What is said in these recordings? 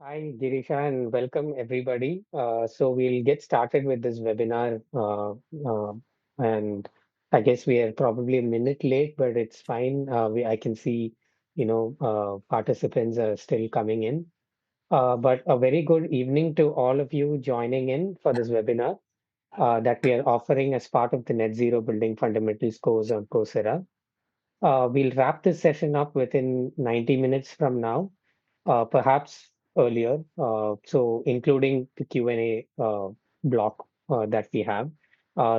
Hi, Girisha, and welcome everybody. So we'll get started with this webinar, and I guess we are probably a minute late, but it's fine. I can see, participants are still coming in. But a very good evening to all of you joining in for this webinar that we are offering as part of the Net Zero Building Fundamentals course on Coursera. We'll wrap this session up within 90 minutes from now, perhaps earlier. So including the Q&A block that we have.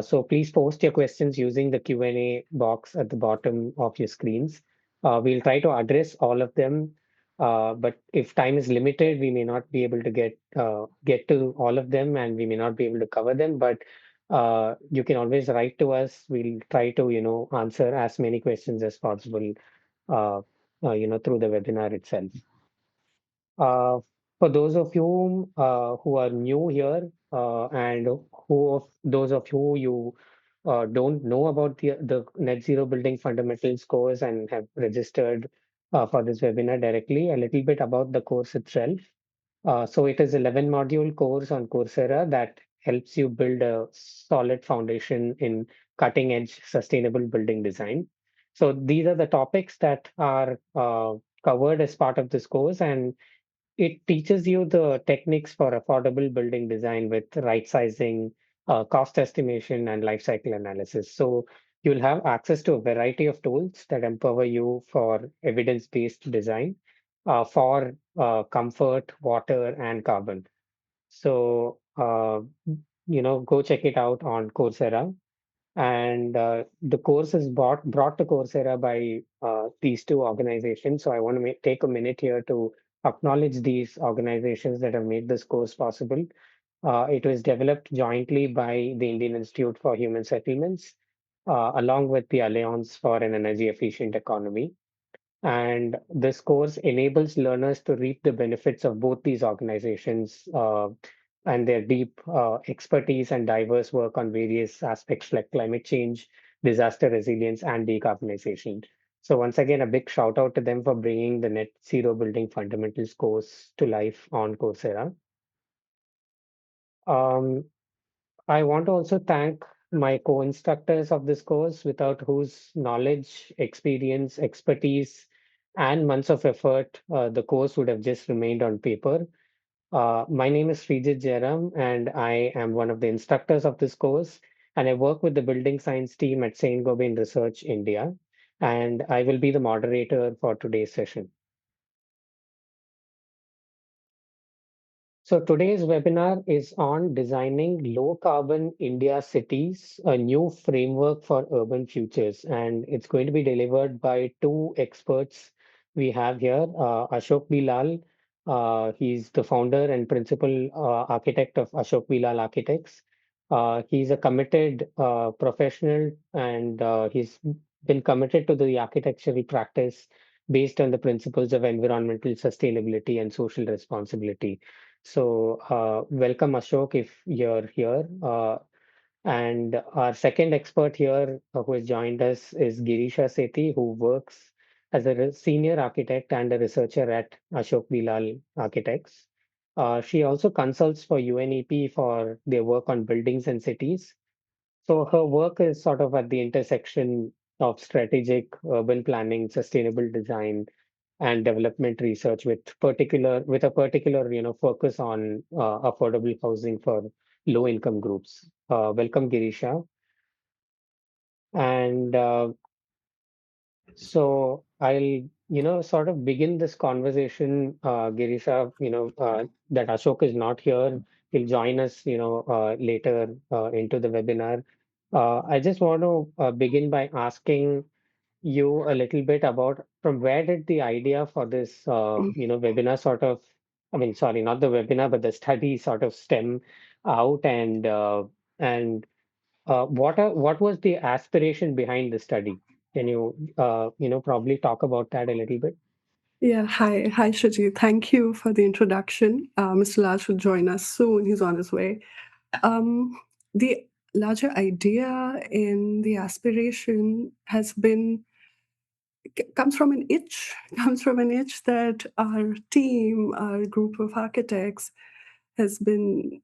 So please post your questions using the Q&A box at the bottom of your screens. We'll try to address all of them, but if time is limited, we may not be able to get to all of them, and we may not be able to cover them. But you can always write to us. We'll try to answer as many questions as possible, uh, through the webinar itself. Uh, for those of you who are new here, and who of those of you don't know about the Net Zero Building Fundamentals course and have registered for this webinar directly, a little bit about the course itself. So it is 11 module course on Coursera that helps you build a solid foundation in cutting edge sustainable building design. So these are the topics that are covered as part of this course, and it teaches you the techniques for affordable building design with right sizing, cost estimation, and life cycle analysis. So you'll have access to a variety of tools that empower you for evidence-based design for comfort, water, and carbon. So, go check it out on Coursera. And the course is brought to Coursera by these two organizations. So I want to take a minute here to acknowledge these organizations that have made this course possible. It was developed jointly by the Indian Institute for Human Settlements, along with the Alliance for an Energy Efficient Economy. And this course enables learners to reap the benefits of both these organizations and their deep expertise and diverse work on various aspects like climate change, disaster resilience, and decarbonization. So, once again, a big shout out to them for bringing the Net Zero Building Fundamentals course to life on Coursera. Um, I want to also thank my co-instructors of this course, without whose knowledge, experience, expertise, and months of effort, the course would have just remained on paper. My name is Sreejith Jayaram, and I am one of the instructors of this course, and I work with the building science team at Saint Gobain Research India, and I will be the moderator for today's session. So today's webinar is on designing low carbon India cities, a new framework for urban futures. And it's going to be delivered by two experts we have here, Ashok Lall. He's the founder and principal architect of Ashok Lall Architects. He's a committed professional, and he's been committed to the architectural practice based on the principles of environmental sustainability and social responsibility. So, welcome, Ashok, if you're here. And our second expert here who has joined us is Girisha Sethi, who works as a senior architect and a researcher at Ashok Lall Architects. She also consults for UNEP for their work on buildings and cities. So her work is sort of at the intersection of strategic urban planning, sustainable design, and development research with a particular focus on affordable housing for low income groups. Welcome, Girisha. And so I'll sort of begin this conversation, Girisha. That Ashok is not here. He'll join us later into the webinar. I just want to begin by asking you a little bit about from where did the idea for this webinar sort of, I mean, sorry, not the webinar, but the study sort of stem out, and what was the aspiration behind the study? Can you probably talk about that a little bit? Yeah, hi, Shaji. Thank you for the introduction. Mr. Lal should join us soon. He's on his way. The larger idea in the aspiration has been comes from an itch, comes from an itch that our team, our group of architects, has been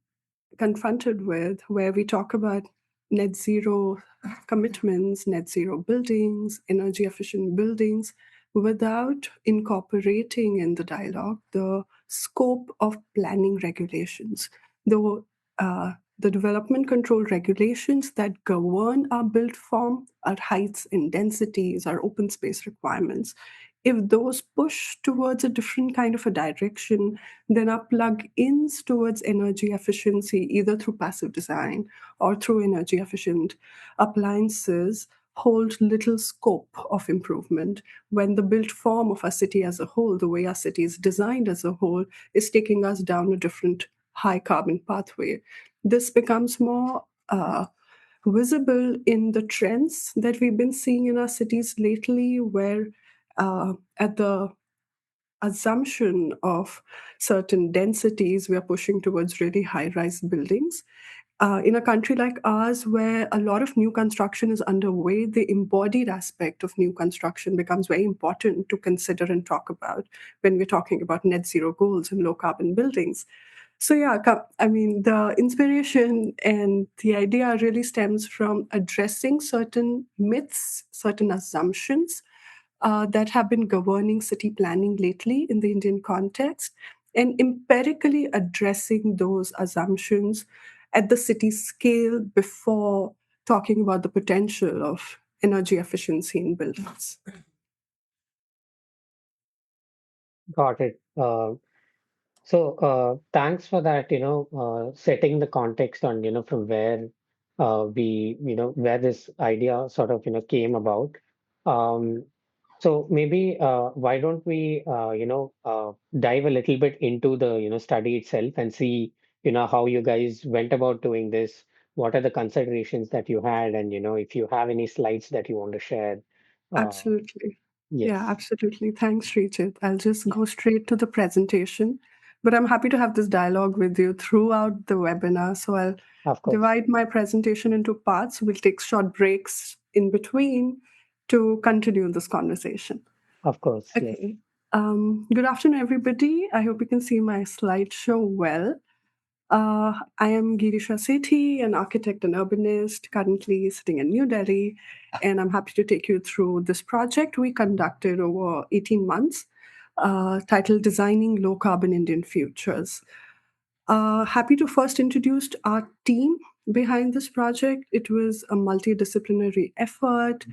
confronted with, where we talk about net zero commitments, net zero buildings, energy efficient buildings, without incorporating in the dialogue the scope of planning regulations. The, the development control regulations that govern our built form, our heights and densities, our open space requirements, if those push towards a different kind of a direction, then our plug-ins towards energy efficiency, either through passive design or through energy efficient appliances, hold little scope of improvement when the built form of our city as a whole, the way our city is designed as a whole, is taking us down a different high carbon pathway. This becomes more visible in the trends that we've been seeing in our cities lately, where at the assumption of certain densities, we are pushing towards really high rise buildings. In a country like ours, where a lot of new construction is underway, the embodied aspect of new construction becomes very important to consider and talk about when we're talking about net zero goals and low carbon buildings. So, yeah, I mean, the inspiration and the idea really stems from addressing certain myths, certain assumptions that have been governing city planning lately in the Indian context, and empirically addressing those assumptions at the city scale before talking about the potential of energy efficiency in buildings. Got it. Thanks for that, setting the context on, from where where this idea sort of, came about. Um, so maybe why don't we, dive a little bit into the, study itself and see, how you guys went about doing this. What are the considerations that you had? And, if you have any slides that you want to share. Uh, Absolutely. Yeah, yes, absolutely. Thanks, Sreejith. I'll just go straight to the presentation, but I'm happy to have this dialogue with you throughout the webinar. So I'll of course. divide my presentation into parts. We'll take short breaks in between to continue this conversation. Of course, yes. Okay. Good afternoon, everybody. I hope you can see my slideshow well. I am Girisha Sethi, an architect and urbanist, currently sitting in New Delhi, and I'm happy to take you through this project we conducted over 18 months, titled Designing Low Carbon Indian Futures. Happy to first introduce our team behind this project. It was a multidisciplinary effort,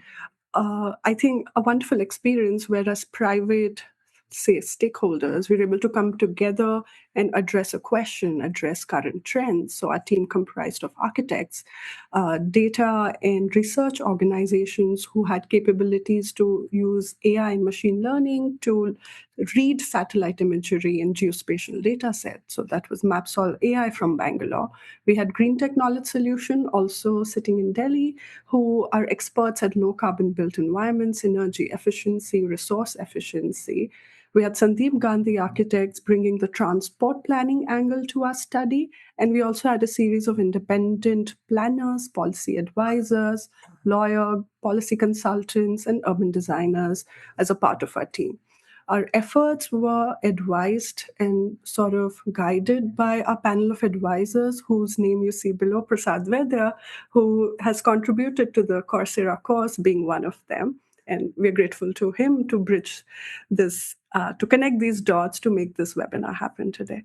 I think a wonderful experience where as private, say, stakeholders, we're able to come together and address a question, address current trends. So our team comprised of architects, data and research organizations who had capabilities to use AI and machine learning to read satellite imagery and geospatial data sets. So that was MapSol AI from Bangalore. We had Green Technology Solution also sitting in Delhi, who are experts at low carbon built environments, energy efficiency, resource efficiency. We had Sandeep Gandhi Architects bringing the transport planning angle to our study. And we also had a series of independent planners, policy advisors, lawyer, policy consultants, and urban designers as a part of our team. Our efforts were advised and sort of guided by a panel of advisors whose name you see below, Prasad Vedya, who has contributed to the Coursera course, being one of them. And we're grateful to him to bridge this, to connect these dots to make this webinar happen today.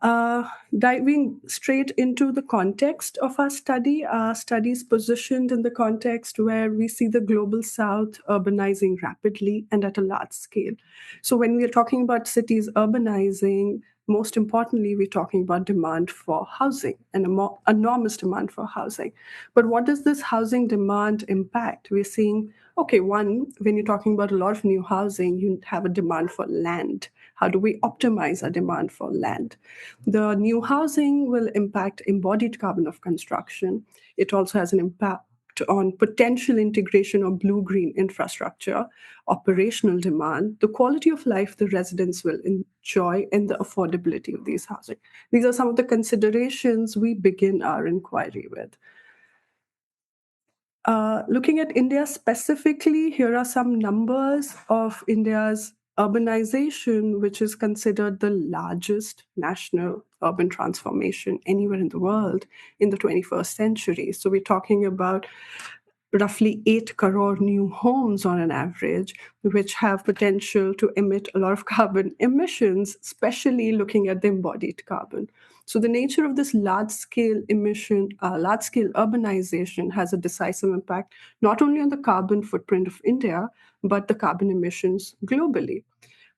Diving straight into the context of our study is positioned in the context where we see the global south urbanizing rapidly and at a large scale. So, when we are talking about cities urbanizing, most importantly, we're talking about demand for housing and a more enormous demand for housing. But what does this housing demand impact? We're seeing, okay, one, when you're talking about a lot of new housing, you have a demand for land. How do we optimize our demand for land? The new housing will impact embodied carbon of construction. It also has an impact on potential integration of blue green infrastructure, operational demand, the quality of life the residents will enjoy, and the affordability of these housing. These are some of the considerations we begin our inquiry with. Looking at India specifically, here are some numbers of India's urbanization, which is considered the largest national urban transformation anywhere in the world in the 21st century. So we're talking about roughly 8 crore new homes on an average, which have potential to emit a lot of carbon emissions, especially looking at the embodied carbon. So the nature of this large scale urbanization has a decisive impact not only on the carbon footprint of India, but the carbon emissions globally.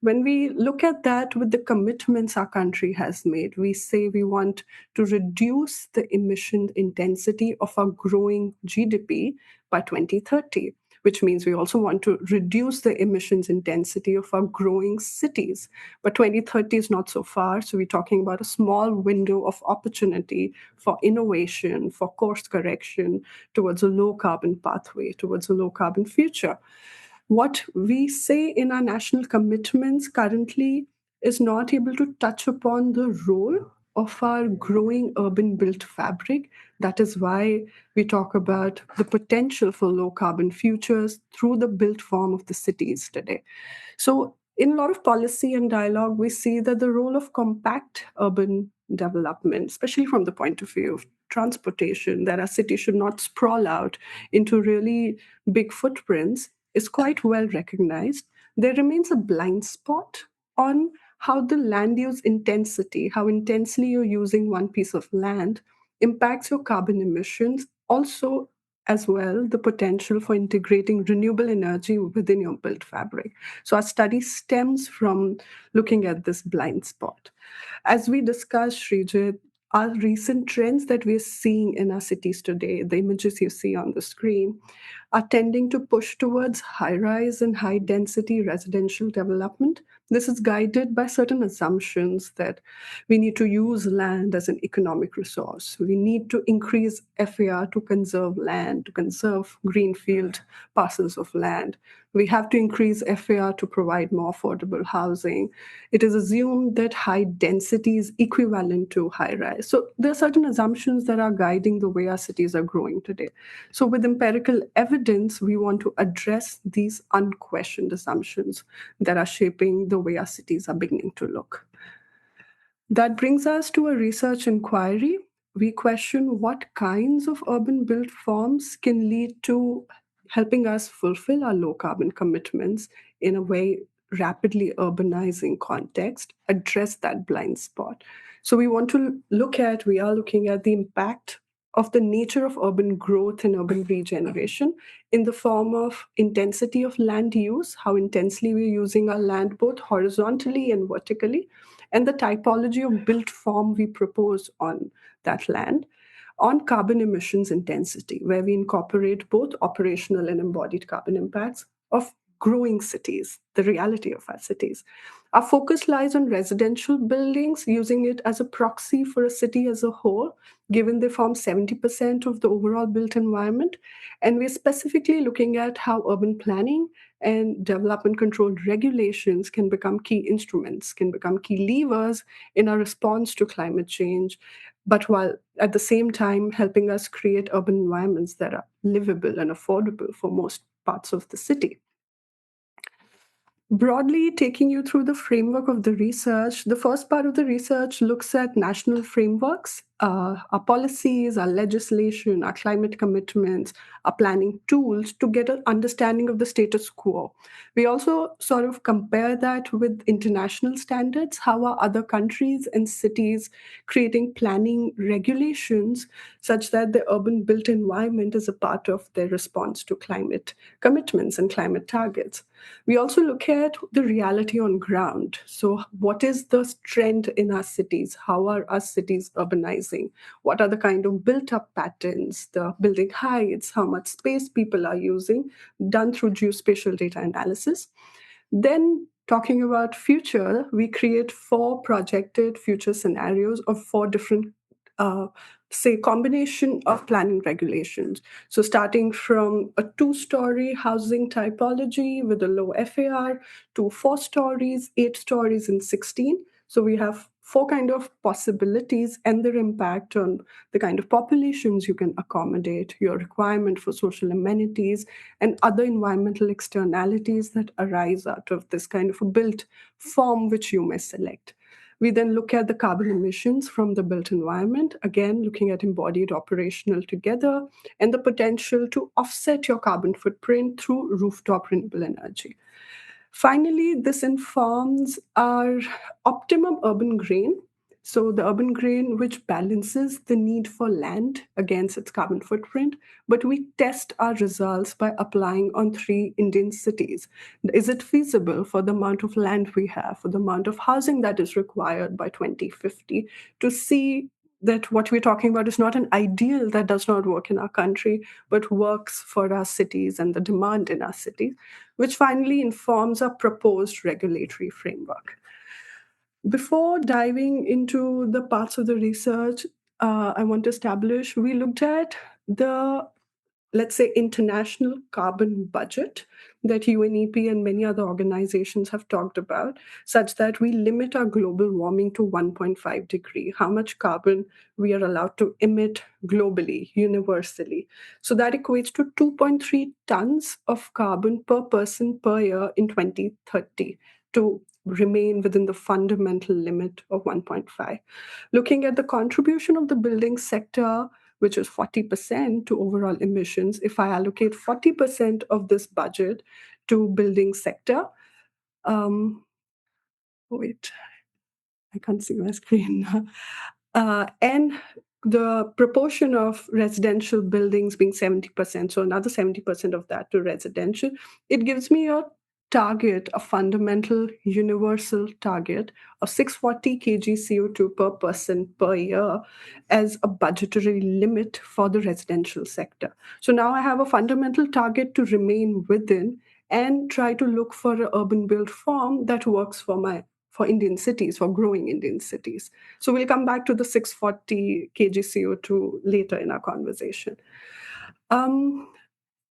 When we look at that with the commitments our country has made, we say we want to reduce the emission intensity of our growing GDP by 2030, which means we also want to reduce the emissions intensity of our growing cities. But 2030 is not so far, so we're talking about a small window of opportunity for innovation, for course correction towards a low carbon pathway, towards a low carbon future. What we say in our national commitments currently is not able to touch upon the role of our growing urban built fabric. That is why we talk about the potential for low carbon futures through the built form of the cities today. So, in a lot of policy and dialogue, we see that the role of compact urban development, especially from the point of view of transportation, that our city should not sprawl out into really big footprints, is quite well recognized. There remains a blind spot on how the land use intensity, how intensely you're using one piece of land, impacts your carbon emissions. Also, as well, the potential for integrating renewable energy within your built fabric. So, our study stems from looking at this blind spot. As we discussed, Sreejith, our recent trends that we're seeing in our cities today, the images you see on the screen, are tending to push towards high rise and high density residential development. This is guided by certain assumptions that we need to use land as an economic resource. We need to increase FAR to conserve land, to conserve greenfield parcels of land. We have to increase FAR to provide more affordable housing. It is assumed that high density is equivalent to high rise. So there are certain assumptions that are guiding the way our cities are growing today. So, with empirical evidence, we want to address these unquestioned assumptions that are shaping the way our cities are beginning to look. That brings us to a research inquiry. We question what kinds of urban built forms can lead to helping us fulfill our low carbon commitments in a way rapidly urbanizing context, address that blind spot. So we are looking at the impact of the nature of urban growth and urban regeneration in the form of intensity of land use, how intensely we're using our land both horizontally and vertically, and the typology of built form we propose on that land, on carbon emissions intensity, where we incorporate both operational and embodied carbon impacts of growing cities, the reality of our cities. Our focus lies on residential buildings, using it as a proxy for a city as a whole, given they form 70% of the overall built environment. And we're specifically looking at how urban planning and development control regulations can become key instruments, can become key levers in our response to climate change, but while at the same time helping us create urban environments that are livable and affordable for most parts of the city. Broadly taking you through the framework of the research, the first part of the research looks at national frameworks, our policies, our legislation, our climate commitments, our planning tools to get an understanding of the status quo. We also sort of compare that with international standards. How are other countries and cities creating planning regulations such that the urban built environment is a part of their response to climate commitments and climate targets? We also look at the reality on ground. So, what is the trend in our cities? How are our cities urbanizing? What are the kind of built up patterns, the building heights, how much space people are using, done through geospatial data analysis? Then, talking about future, we create 4 projected future scenarios of 4 different say combination of planning regulations. So starting from a 2-story housing typology with a low FAR to 4 stories, 8 stories, and 16. So we have four kind of possibilities and their impact on the kind of populations you can accommodate, your requirement for social amenities, and other environmental externalities that arise out of this kind of a built form which you may select. We then look at the carbon emissions from the built environment, again, looking at embodied operational together and the potential to offset your carbon footprint through rooftop renewable energy. Finally, this informs our optimum urban grain. So, the urban grain which balances the need for land against its carbon footprint, but we test our results by applying on three Indian cities. Is it feasible for the amount of land we have, for the amount of housing that is required by 2050, to see that what we're talking about is not an ideal that does not work in our country, but works for our cities and the demand in our cities, which finally informs our proposed regulatory framework. Before diving into the parts of the research I want to establish, we looked at the, let's say, international carbon budget that UNEP and many other organizations have talked about, such that we limit our global warming to 1.5 degree, how much carbon we are allowed to emit globally, universally. So that equates to 2.3 tons of carbon per person per year in 2030 to remain within the fundamental limit of 1.5. Looking at the contribution of the building sector, which is 40% to overall emissions, if I allocate 40% of this budget to building sector, um, wait, I can't see my screen. And the proportion of residential buildings being 70%, so another 70% of that to residential, it gives me a target, a fundamental universal target of 640 kg CO2 per person per year as a budgetary limit for the residential sector. So now I have a fundamental target to remain within and try to look for an urban built form that works for Indian cities, for growing Indian cities. So we'll come back to the 640 kg CO2 later in our conversation. Um,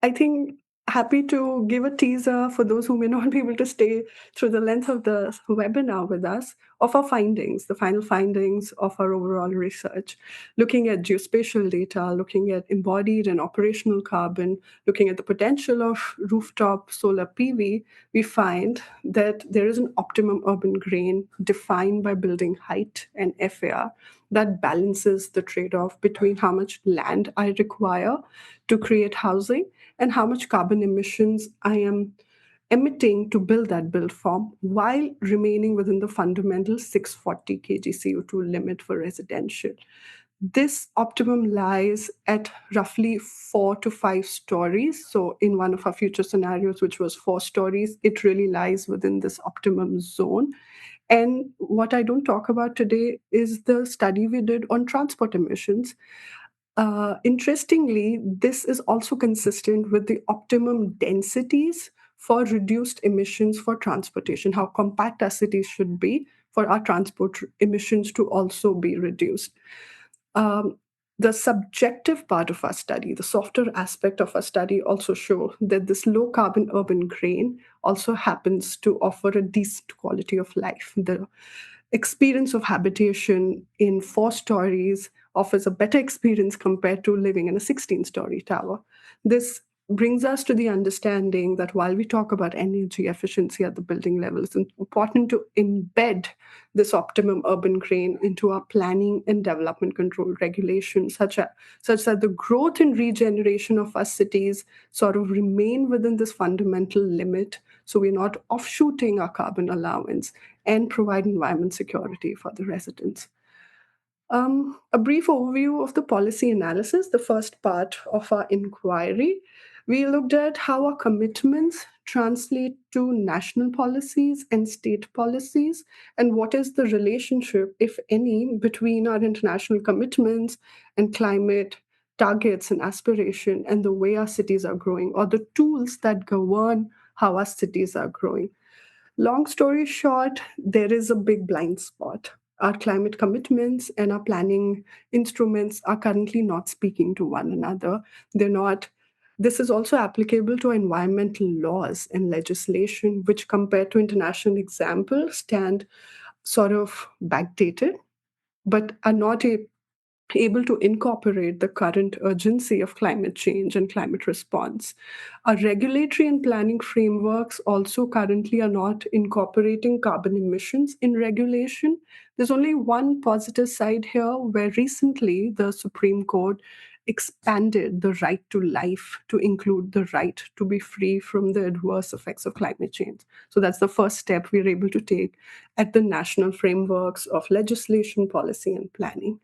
I think happy to give a teaser for those who may not be able to stay through the length of the webinar with us of our findings, the final findings of our overall research, looking at geospatial data, looking at embodied and operational carbon, looking at the potential of rooftop solar PV. We find that there is an optimum urban grain defined by building height and FAR that balances the trade-off between how much land I require to create housing and how much carbon emissions I am emitting to build that build form while remaining within the fundamental 640 kg CO2 limit for residential. This optimum lies at roughly 4 to 5 stories. So, in one of our future scenarios, which was 4 stories, it really lies within this optimum zone. And what I don't talk about today is the study we did on transport emissions. Interestingly, this is also consistent with the optimum densities for reduced emissions for transportation, how compact our cities should be for our transport emissions to also be reduced. Um, the subjective part of our study, the softer aspect of our study, also show that this low carbon urban grain also happens to offer a decent quality of life. The experience of habitation in 4 stories offers a better experience compared to living in a 16-story tower. This brings us to the understanding that while we talk about energy efficiency at the building level, it's important to embed this optimum urban grain into our planning and development control regulations, such that the growth and regeneration of our cities sort of remain within this fundamental limit, so we're not offshooting our carbon allowance and provide environment security for the residents. A brief overview of the policy analysis, the first part of our inquiry. We looked at how our commitments translate to national policies and state policies, and what is the relationship, if any, between our international commitments and climate targets and aspiration and the way our cities are growing, or the tools that govern how our cities are growing. Long story short, there is a big blind spot. Our climate commitments and our planning instruments are currently not speaking to one another. They're not. This is also applicable to environmental laws and legislation, which, compared to international examples, stand sort of backdated, but are not able to incorporate the current urgency of climate change and climate response. Our regulatory and planning frameworks also currently are not incorporating carbon emissions in regulation. There's only one positive side here, where recently the Supreme Court expanded the right to life to include the right to be free from the adverse effects of climate change. So that's the first step we're able to take at the national frameworks of legislation, policy, and planning.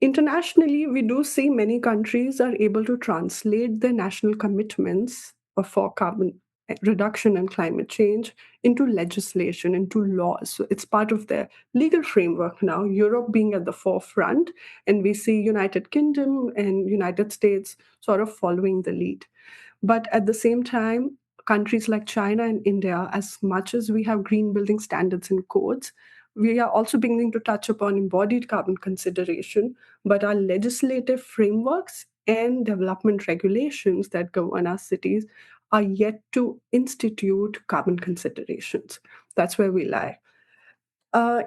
Internationally, we do see many countries are able to translate their national commitments for carbon reduction and climate change into legislation, into laws. So it's part of their legal framework now, Europe being at the forefront, and we see United Kingdom and United States sort of following the lead. But at the same time, countries like China and India, as much as we have green building standards and codes, we are also beginning to touch upon embodied carbon consideration, but our legislative frameworks and development regulations that govern our cities are yet to institute carbon considerations. That's where we lie.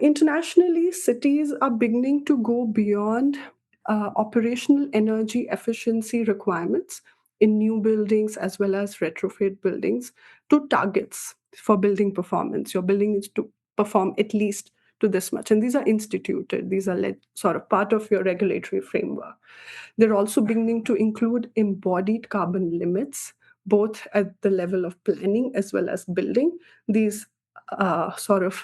Internationally, cities are beginning to go beyond operational energy efficiency requirements in new buildings as well as retrofit buildings to targets for building performance. Your building needs to perform at least to this much. And these are instituted, these are sort of part of your regulatory framework. They're also beginning to include embodied carbon limits, both at the level of planning as well as building. These sort of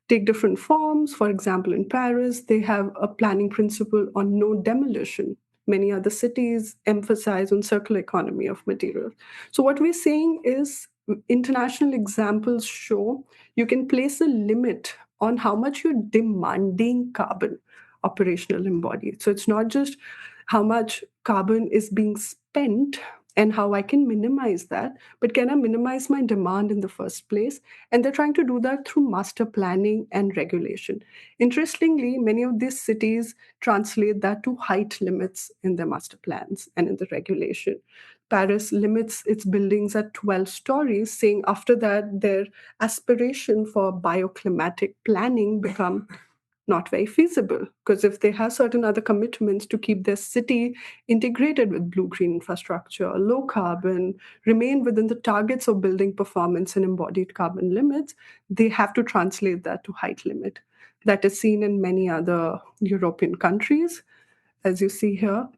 take different forms. For example, in Paris, they have a planning principle on no demolition. Many other cities emphasize on circular economy of materials. So what we're saying is international examples show you can place a limit on how much you're demanding carbon operational embodied. So it's not just how much carbon is being spent and how I can minimize that, but can I minimize my demand in the first place? And they're trying to do that through master planning and regulation. Interestingly, many of these cities translate that to height limits in their master plans and in the regulation. Paris limits its buildings at 12 stories, saying after that their aspiration for bioclimatic planning become not very feasible, because if they have certain other commitments to keep their city integrated with blue green infrastructure, low carbon, remain within the targets of building performance and embodied carbon limits, they have to translate that to height limit. That is seen in many other European countries, as you see here.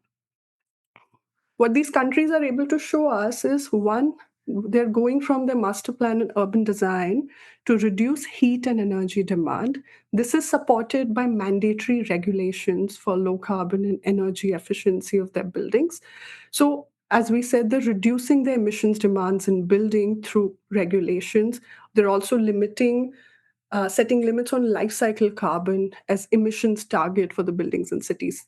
What these countries are able to show us is one, they're going from their master plan and urban design to reduce heat and energy demand. This is supported by mandatory regulations for low carbon and energy efficiency of their buildings. So, as we said, they're reducing the emissions demands in building through regulations. They're also setting limits on life cycle carbon as emissions target for the buildings and cities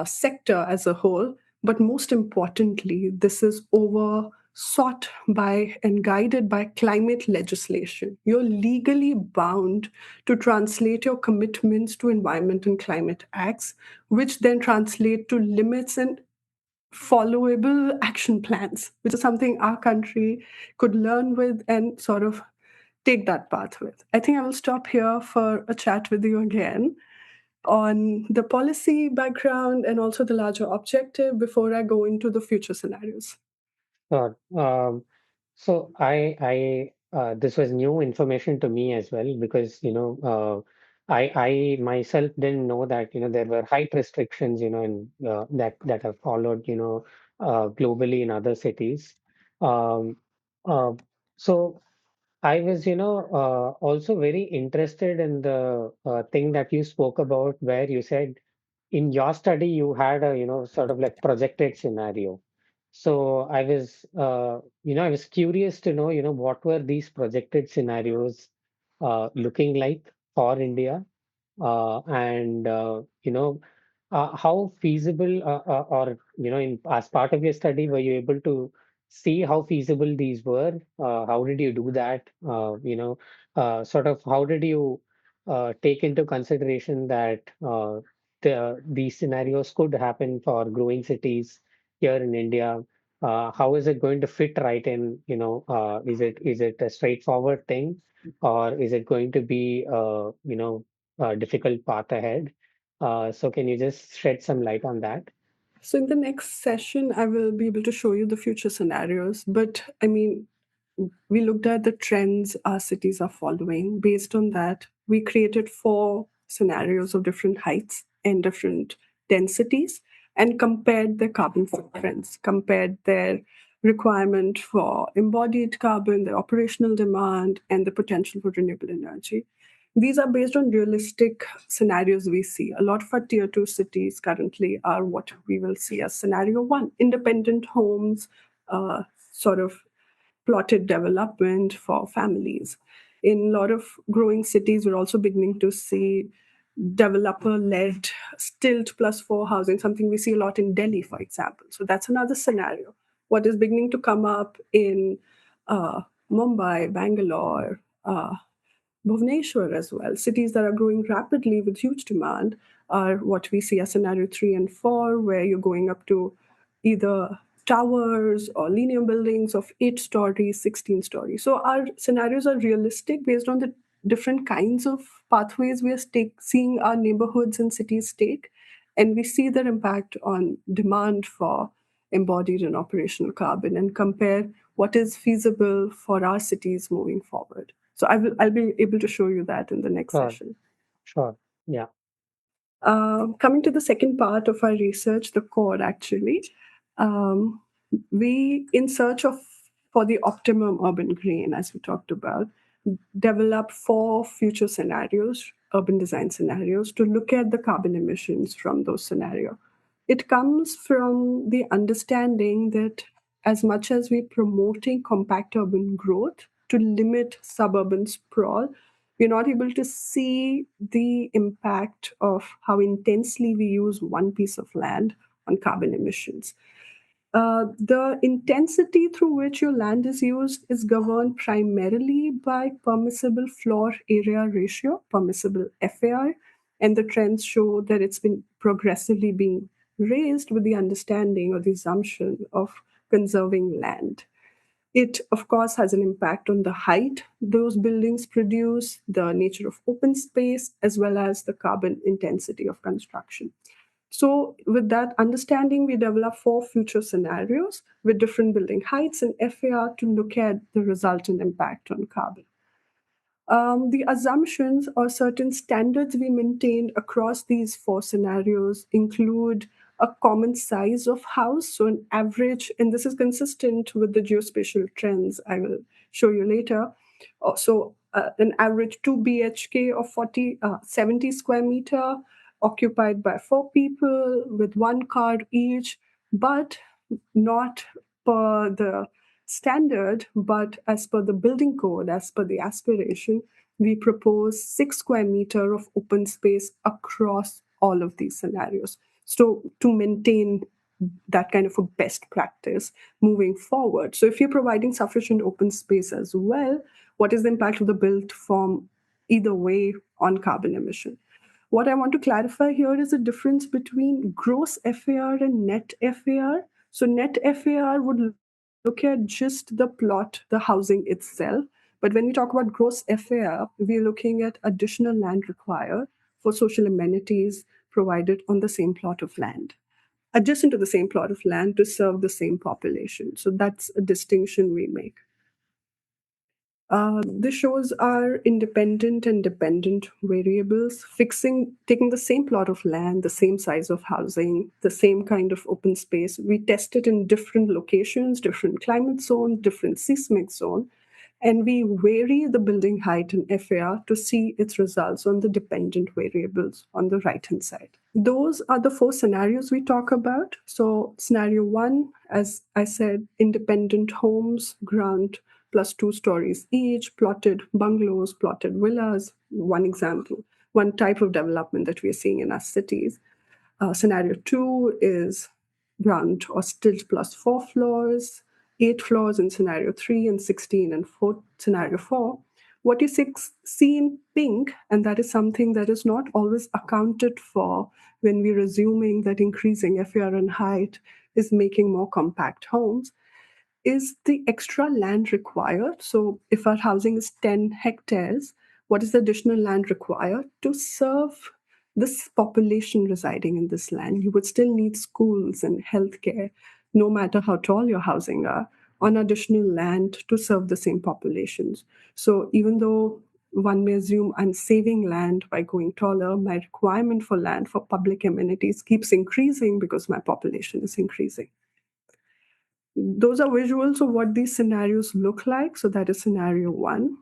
sector as a whole. But most importantly, this is oversought by and guided by climate legislation. You're legally bound to translate your commitments to environment and climate acts, which then translate to limits and followable action plans, which is something our country could learn with and sort of take that path with. I think I will stop here for a chat with you again on the policy background and also the larger objective before I go into the future scenarios. Sure. So this was new information to me as well because, I myself didn't know that, there were height restrictions, that have followed, globally in other cities. Um, uh, so I was, also very interested in the thing that you spoke about where you said in your study you had a, sort of like projected scenario. So I was curious to know, what were these projected scenarios looking like for India? And how feasible or as part of your study were you able to see how feasible these were? How did you do that? Sort of how did you take into consideration that these scenarios could happen for growing cities here in India? how is it going to fit right in, is it a straightforward thing, or is it going to be, a difficult path ahead? So can you just shed some light on that? So in the next session, I will be able to show you the future scenarios. But I mean, we looked at the trends our cities are following. Based on that, we created four scenarios of different heights and different densities and compared their carbon footprints, compared their requirement for embodied carbon, their operational demand, and the potential for renewable energy. These are based on realistic scenarios we see. A lot of our tier two cities currently are what we will see as scenario one, independent homes, sort of plotted development for families. In a lot of growing cities, we're also beginning to see developer led stilt plus four housing, something we see a lot in Delhi, for example. So that's another scenario. What is beginning to come up in uh, Mumbai, Bangalore, Bhubaneswar as well. Cities that are growing rapidly with huge demand are what we see as scenario three and four, where you're going up to either towers or linear buildings of 8 stories, 16 stories. So our scenarios are realistic based on the different kinds of pathways we are seeing our neighborhoods and cities take. And we see their impact on demand for embodied and operational carbon and compare what is feasible for our cities moving forward. So I'll be able to show you that in the next Sure, session. sure. Yeah. Coming to the second part of our research, the core actually, um, we, in search of for the optimum urban green, as we talked about, develop four future scenarios, urban design scenarios, to look at the carbon emissions from those scenarios. It comes from the understanding that as much as we're promoting compact urban growth to limit suburban sprawl, we're not able to see the impact of how intensely we use one piece of land on carbon emissions. The intensity through which your land is used is governed primarily by permissible floor area ratio, permissible FAR, and the trends show that it's been progressively being raised with the understanding or the assumption of conserving land. It, of course, has an impact on the height those buildings produce, the nature of open space, as well as the carbon intensity of construction. So, with that understanding, we develop four future scenarios with different building heights and FAR to look at the resultant impact on carbon. The assumptions or certain standards we maintained across these four scenarios include a common size of house, so an average, and this is consistent with the geospatial trends I will show you later. An average 2 BHK of 70 square meter occupied by four people with one car each, but not per the standard, but as per the building code, as per the aspiration, we propose 6 square meter of open space across all of these scenarios. So to maintain that kind of a best practice moving forward. So if you're providing sufficient open space as well, what is the impact of the built form either way on carbon emission? What I want to clarify here is the difference between gross FAR and net FAR. So net FAR would look at just the plot, the housing itself. But when we talk about gross FAR, we're looking at additional land required for social amenities provided on the same plot of land, adjacent to the same plot of land to serve the same population. So that's a distinction we make. The shows are independent and dependent variables, taking the same plot of land, the same size of housing, the same kind of open space. We test it in different locations, different climate zones, different seismic zone, and we vary the building height and FAR to see its results on the dependent variables on the right-hand side. Those are the four scenarios we talk about. So scenario one, as I said, independent homes, ground plus 2 stories each, plotted bungalows, plotted villas, one example, one type of development that we are seeing in our cities. Scenario two is ground or stilt plus 4 floors, 8 floors in scenario three, and 16 in scenario four. What you see in pink, and that is something that is not always accounted for when we're assuming that increasing FAR and height is making more compact homes, is the extra land required? So, if our housing is 10 hectares, what is the additional land required to serve this population residing in this land? You would still need schools and healthcare, no matter how tall your housing are, on additional land to serve the same populations. So, even though one may assume I'm saving land by going taller, my requirement for land for public amenities keeps increasing because my population is increasing. Those are visuals of what these scenarios look like. So that is scenario one.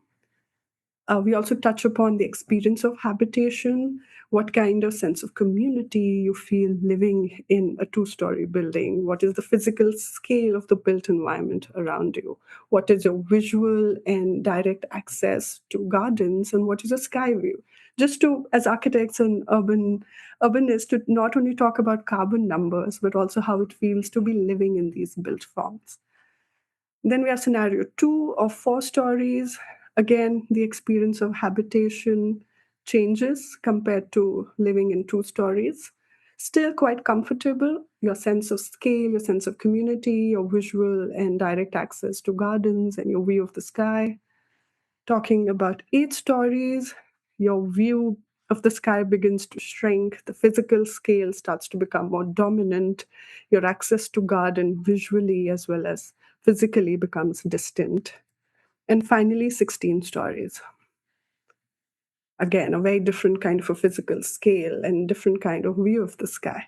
We also touch upon the experience of habitation, what kind of sense of community you feel living in a two-story building, what is the physical scale of the built environment around you, what is your visual and direct access to gardens, and what is a sky view. Just to, as architects and urbanists, to not only talk about carbon numbers, but also how it feels to be living in these built forms. Then we have scenario two of 4 stories. Again, the experience of habitation changes compared to living in 2 stories. Still quite comfortable. Your sense of scale, your sense of community, your visual and direct access to gardens, and your view of the sky. Talking about 8 stories, your view of the sky begins to shrink, the physical scale starts to become more dominant, your access to garden visually as well as physically becomes distant. And finally, 16 stories. Again, a very different kind of a physical scale and different kind of view of the sky.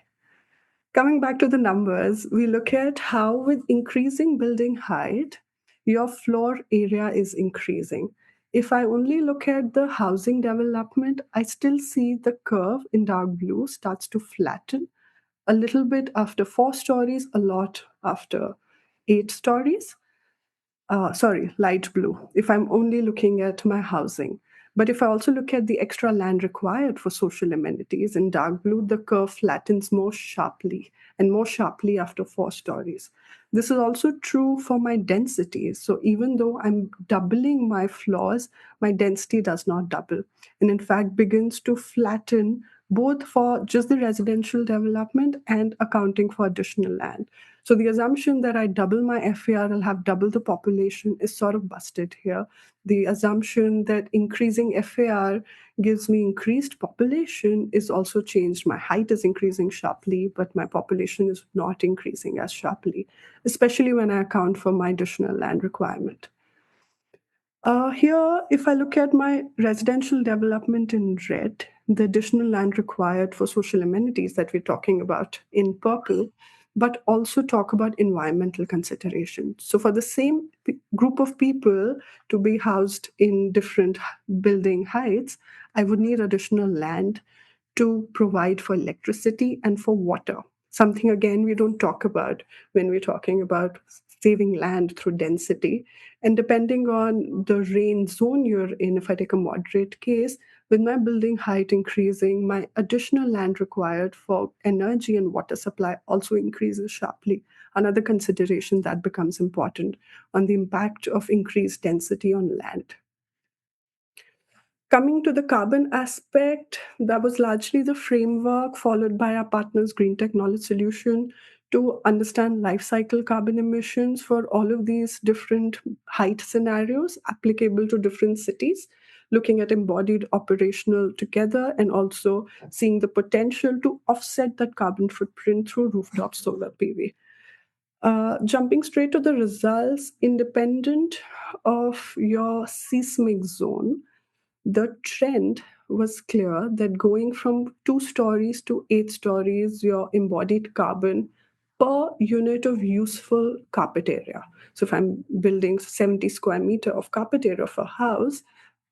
Coming back to the numbers, we look at how, with increasing building height, your floor area is increasing. If I only look at the housing development, I still see the curve in dark blue starts to flatten a little bit after 4 stories, a lot after 8 stories. Sorry, light blue, if I'm only looking at my housing. But if I also look at the extra land required for social amenities in dark blue, the curve flattens more sharply and more sharply after 4 stories. This is also true for my densities. So even though I'm doubling my floors, my density does not double, and in fact begins to flatten both for just the residential development and accounting for additional land. So the assumption that I double my FAR, I'll have double the population is sort of busted here. The assumption that increasing FAR gives me increased population is also changed. My height is increasing sharply, but my population is not increasing as sharply, especially when I account for my additional land requirement. Here, if I look at my residential development in red, the additional land required for social amenities that we're talking about in purple, but also talk about environmental considerations. So, for the same group of people to be housed in different building heights, I would need additional land to provide for electricity and for water. Something again we don't talk about when we're talking about saving land through density. And depending on the range zone you're in, if I take a moderate case, with my building height increasing, my additional land required for energy and water supply also increases sharply. Another consideration that becomes important on the impact of increased density on land. Coming to the carbon aspect, that was largely the framework followed by our partners' green technology solution to understand life cycle carbon emissions for all of these different height scenarios applicable to different cities, looking at embodied operational together and also seeing the potential to offset that carbon footprint through rooftop solar PV. Jumping straight to the results, independent of your seismic zone, the trend was clear that going from 2 stories to 8 stories, your embodied carbon per unit of useful carpet area. So if I'm building 70 square meter of carpet area of a house,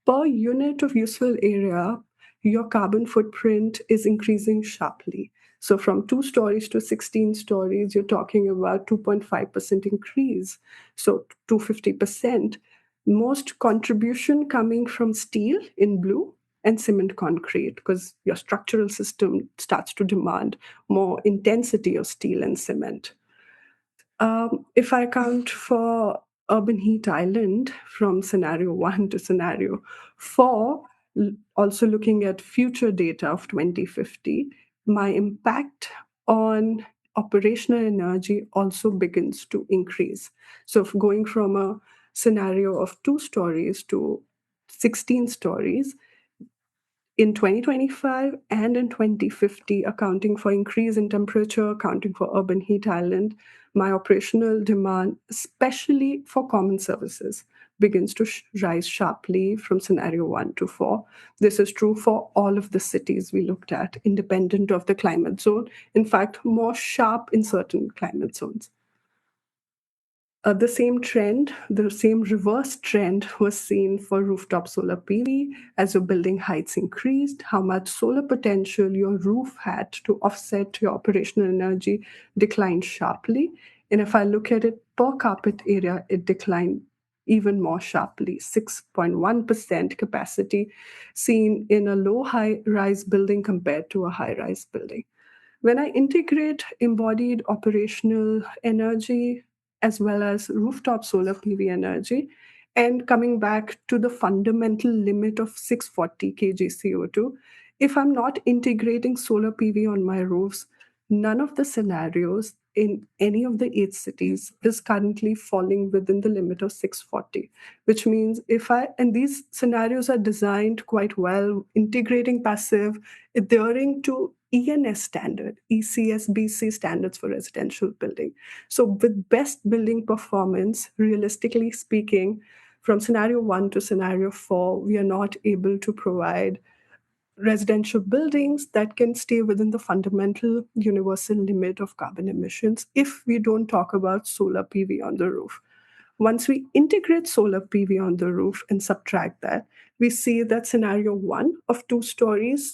per unit of useful area, your carbon footprint is increasing sharply. So from 2 stories to 16 stories, you're talking about 2.5% increase. So 250%. Most contribution coming from steel in blue and cement concrete because your structural system starts to demand more intensity of steel and cement. If I account for urban heat island from scenario one to scenario four, also looking at future data of 2050, my impact on operational energy also begins to increase. So, if going from a scenario of 2 stories to 16 stories, in 2025 and in 2050, accounting for increase in temperature, accounting for urban heat island, my operational demand, especially for common services, begins to rise sharply from scenario 1 to 4. This is true for all of the cities we looked at, independent of the climate zone. In fact, more sharp in certain climate zones. The same trend, the same reverse trend was seen for rooftop solar PV. As your building heights increased, how much solar potential your roof had to offset your operational energy declined sharply. And if I look at it per carpet area, it declined even more sharply, 6.1% capacity seen in a low high rise building compared to a high rise building. When I integrate embodied operational energy as well as rooftop solar PV energy, and coming back to the fundamental limit of 640 kg CO2, if I'm not integrating solar PV on my roofs, none of the scenarios in any of the 8 cities is currently falling within the limit of 640, which means if I, and these scenarios are designed quite well, integrating passive, adhering to ENS standard, ECSBC standards for residential building. So, with best building performance, realistically speaking, from scenario 1 to scenario 4, we are not able to provide residential buildings that can stay within the fundamental universal limit of carbon emissions if we don't talk about solar PV on the roof. Once we integrate solar PV on the roof and subtract that, we see that scenario 1 of 2 stories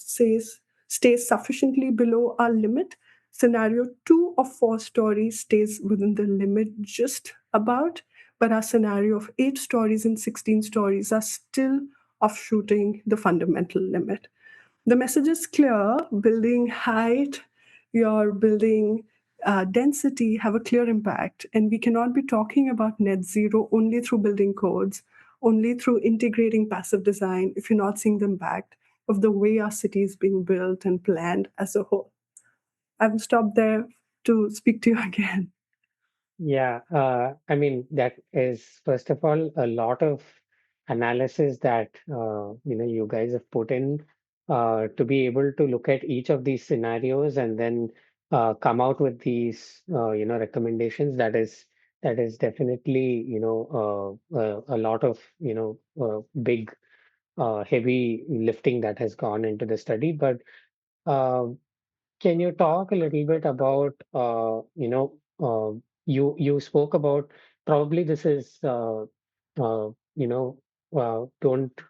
stays sufficiently below our limit. Scenario 2 of 4 stories stays within the limit just about, but our scenario of 8 stories and 16 stories are still offshooting the fundamental limit. The message is clear: building height, your building density have a clear impact. And we cannot be talking about net zero only through building codes, only through integrating passive design, if you're not seeing the impact of the way our city is being built and planned as a whole. I've stopped there to speak to you again. Yeah, I mean, that is, first of all, a lot of analysis that you guys have put in to be able to look at each of these scenarios and then come out with these recommendations. That is definitely a lot of big heavy lifting that has gone into the study. But uh, can you talk a little bit about, you spoke about, probably this is, don't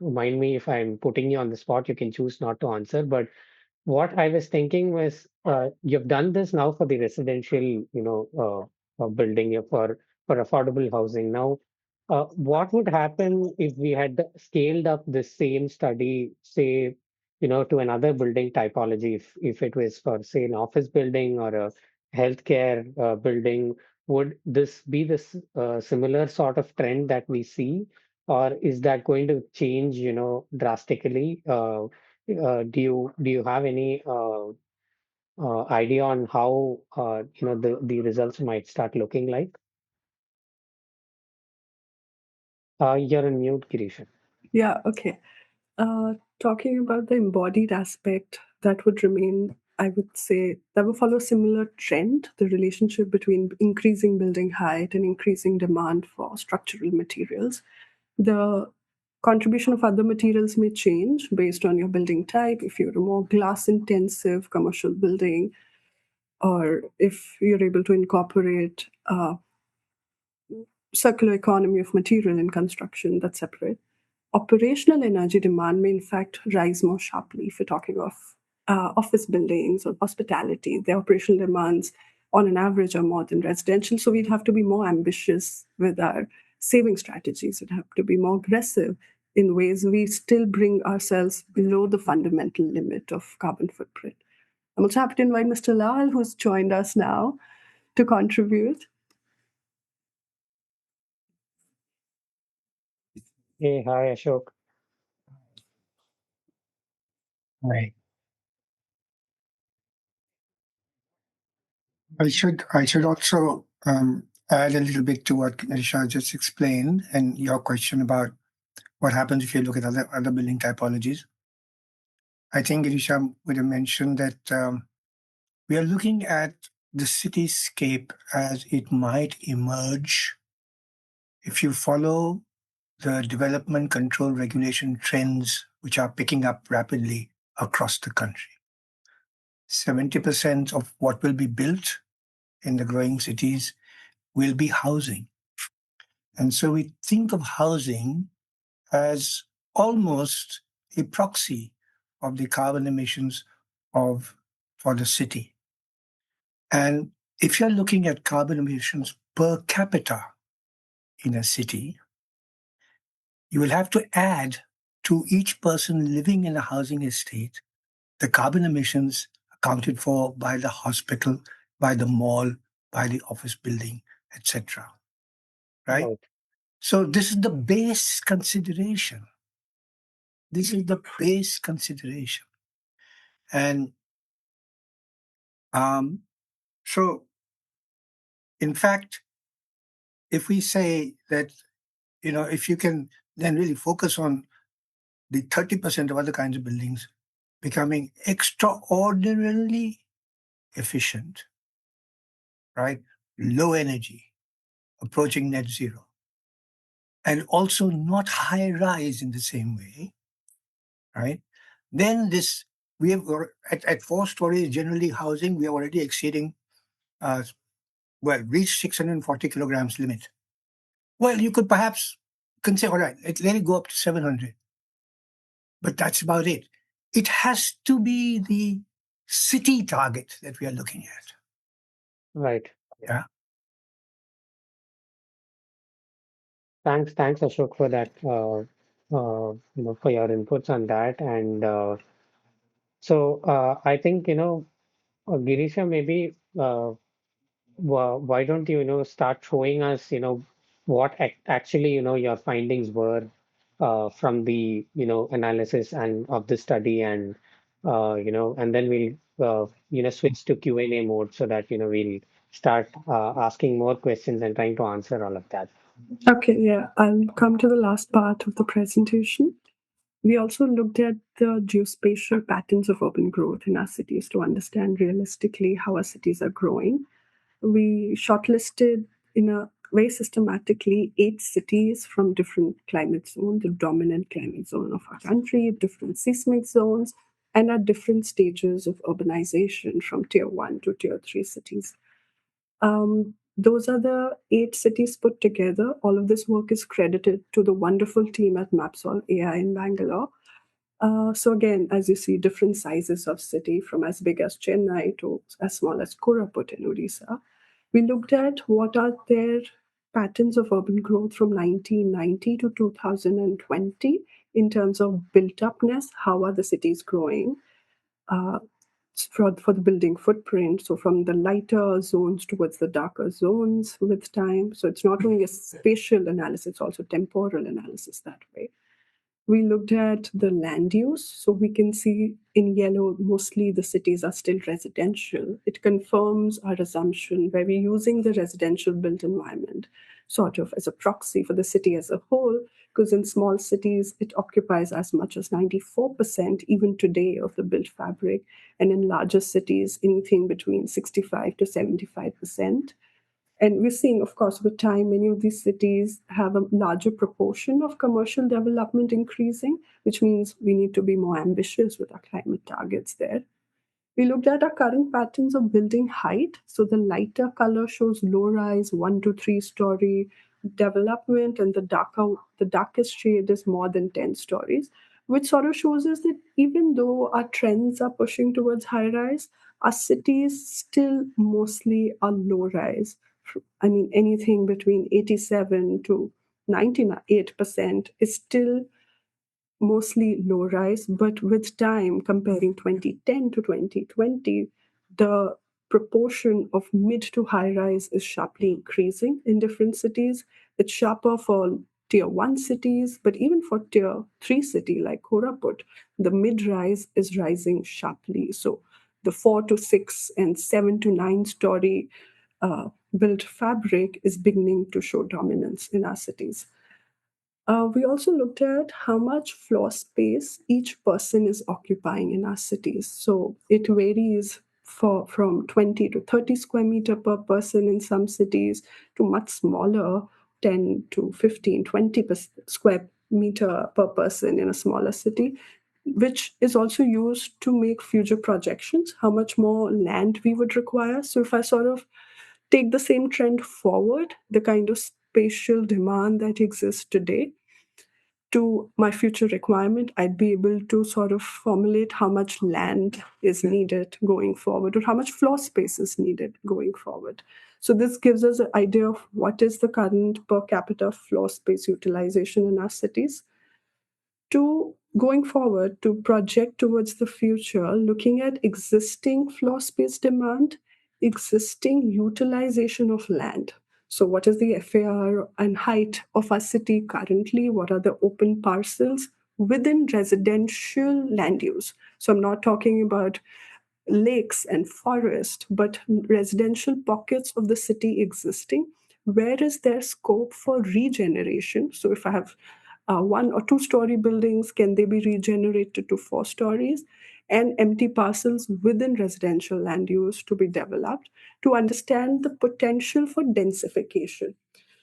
mind me if I'm putting you on the spot, you can choose not to answer, but what I was thinking was, you've done this now for the residential, building for affordable housing. Now, what would happen if we had scaled up the same study, say, to another building typology? If it was for, say, an office building or a healthcare building, would this be this similar sort of trend that we see, or is that going to change, drastically? Do you have any idea on how the results might start looking like? You're on mute, Girisha. Yeah, okay. Talking about the embodied aspect, that would remain, I would say, that will follow a similar trend, the relationship between increasing building height and increasing demand for structural materials. The contribution of other materials may change based on your building type. If you're a more glass intensive commercial building, or if you're able to incorporate circular economy of material in construction, that's separate. Operational energy demand may in fact rise more sharply if you're talking of office buildings or hospitality. The operational demands on an average are more than residential. So we'd have to be more ambitious with our saving strategies. We'd have to be more aggressive in ways we still bring ourselves below the fundamental limit of carbon footprint. I'm also happy to invite Mr. Lall, who's joined us now, to contribute. Hey, hi, Ashok. Right. I should also add a little bit to what Girisha just explained and your question about what happens if you look at other building typologies. I think Girisha would have mentioned that we are looking at the cityscape as it might emerge if you follow the development control regulation trends which are picking up rapidly across the country. 70% of what will be built in the growing cities will be housing. And so we think of housing as almost a proxy of the carbon emissions of for the city. And if you're looking at carbon emissions per capita in a city, you will have to add to each person living in a housing estate the carbon emissions accounted for by the hospital, by the mall, by the office building, etc. Right? Right. So this is the base consideration. This is the base consideration. And um, so, in fact, if we say that, if you can then really focus on the 30% of other kinds of buildings becoming extraordinarily efficient, right? Low energy, approaching net zero, and also not high rise in the same way, right? Then we have at 4 stories generally housing, we are already exceeding, reach 640 kilograms limit. Well, you could perhaps consider, all right, let it go up to 700, but that's about it. It has to be the city target that we are looking at. Right. Yeah. Thanks, Ashok, for that. For your inputs on that, and I think Girisha, maybe why don't you start showing us what actually your findings were from the analysis and of the study, and and then we'll switch to Q&A mode so that we'll start asking more questions and trying to answer all of that. Okay, yeah, I'll come to the last part of the presentation. We also looked at the geospatial patterns of urban growth in our cities to understand realistically how our cities are growing. We shortlisted in a very systematically 8 cities from different climate zones, the dominant climate zone of our country, different seismic zones, and at different stages of urbanization from tier 1 to tier 3 cities. Those are the 8 cities put together. All of this work is credited to the wonderful team at Mapsol AI in Bangalore. So again, as you see, different sizes of city from as big as Chennai to as small as Koraput in Odisha. We looked at what are their patterns of urban growth from 1990 to 2020 in terms of built upness. How are the cities growing? Uh, for the building footprint, so from the lighter zones towards the darker zones with time. So it's not only a spatial analysis, it's also temporal analysis that way. We looked at the land use. So we can see in yellow, mostly the cities are still residential. It confirms our assumption where we're using the residential built environment sort of as a proxy for the city as a whole, because in small cities, it occupies as much as 94% even today of the built fabric. And in larger cities, anything between 65 to 75%. And we're seeing, of course, with time, many of these cities have a larger proportion of commercial development increasing, which means we need to be more ambitious with our climate targets there. We looked at our current patterns of building height. So the lighter color shows low rise, 1 to 3 story development, and the darkest shade is more than 10 stories, which sort of shows us that even though our trends are pushing towards high rise, our cities still mostly are low rise. I mean, anything between 87 to 98% is still mostly low rise, but with time, comparing 2010 to 2020, the proportion of mid to high rise is sharply increasing in different cities. It's sharper for tier 1 cities, but even for tier 3 city like Koraput, the mid rise is rising sharply. So the 4 to 6 and 7 to 9 story built fabric is beginning to show dominance in our cities. We also looked at how much floor space each person is occupying in our cities. So it varies from 20 to 30 square meter per person in some cities to much smaller, 10 to 15, 20 square meter per person in a smaller city, which is also used to make future projections, how much more land we would require. So if I sort of take the same trend forward, the kind of spatial demand that exists today, to my future requirement, I'd be able to sort of formulate how much land is needed going forward or how much floor space is needed going forward. So this gives us an idea of what is the current per capita floor space utilization in our cities. To going forward, to project towards the future, looking at existing floor space demand, existing utilization of land. So, what is the FAR and height of our city currently? What are the open parcels within residential land use? So, I'm not talking about lakes and forest, but residential pockets of the city existing. Where is there scope for regeneration? So, if I have 1 or 2 story buildings, can they be regenerated to 4 stories? And empty parcels within residential land use to be developed to understand the potential for densification.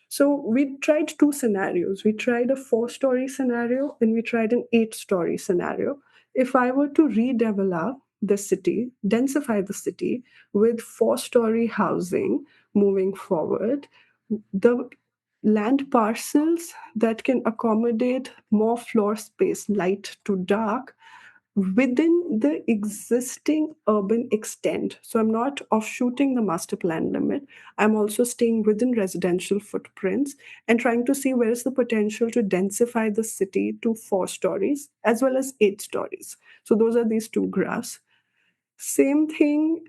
So we tried 2 scenarios. We tried a 4 story scenario and we tried an 8 story scenario. If I were to redevelop the city, densify the city with 4 story housing moving forward, the land parcels that can accommodate more floor space, light to dark, within the existing urban extent. So I'm not offshooting the master plan limit. I'm also staying within residential footprints and trying to see where is the potential to densify the city to 4 stories as well as 8 stories. So those are these 2 graphs. Same thing,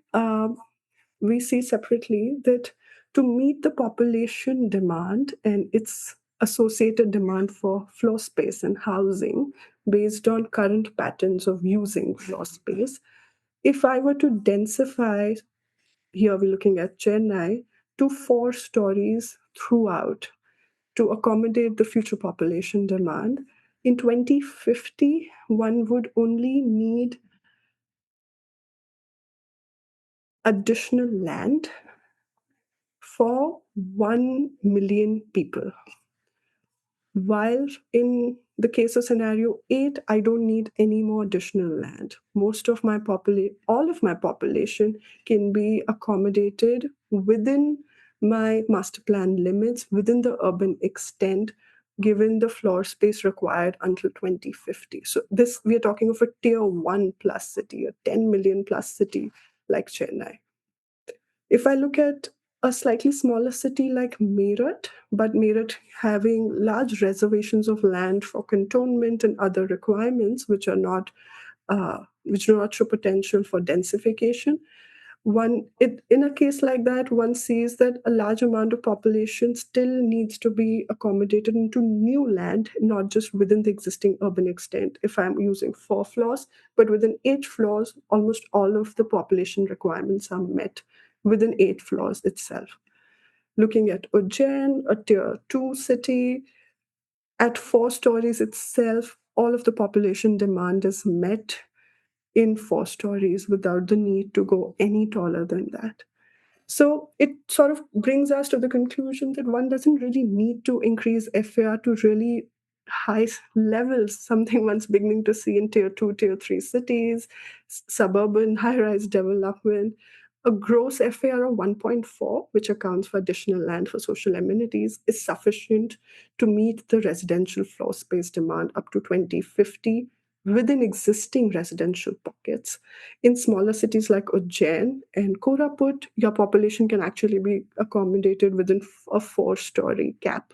we see separately that to meet the population demand and its associated demand for floor space and housing based on current patterns of using floor space, if I were to densify, here we're looking at Chennai, to 4 stories throughout to accommodate the future population demand, in 2050, one would only need additional land for 1 million people. While in the case of scenario 8, I don't need any more additional land. Most of my all of my population can be accommodated within my master plan limits, within the urban extent, given the floor space required until 2050. So this, we are talking of a tier 1 plus city, a 10 million plus city like Chennai. If I look at a slightly smaller city like Meerut, but Meerut having large reservations of land for cantonment and other requirements which do not show potential for densification, in a case like that, one sees that a large amount of population still needs to be accommodated into new land, not just within the existing urban extent. If I'm using 4 floors, but within 8 floors, almost all of the population requirements are met within 8 floors itself. Looking at Ujjain, a tier 2 city, at 4 stories itself, all of the population demand is met in 4 stories without the need to go any taller than that. So it sort of brings us to the conclusion that one doesn't really need to increase FAR to really high levels, something one's beginning to see in tier 2, tier 3 cities, suburban high rise development. A gross FAR of 1.4, which accounts for additional land for social amenities, is sufficient to meet the residential floor space demand up to 2050 within existing residential pockets. In smaller cities like Ujjain and Koraput, your population can actually be accommodated within a 4 story cap.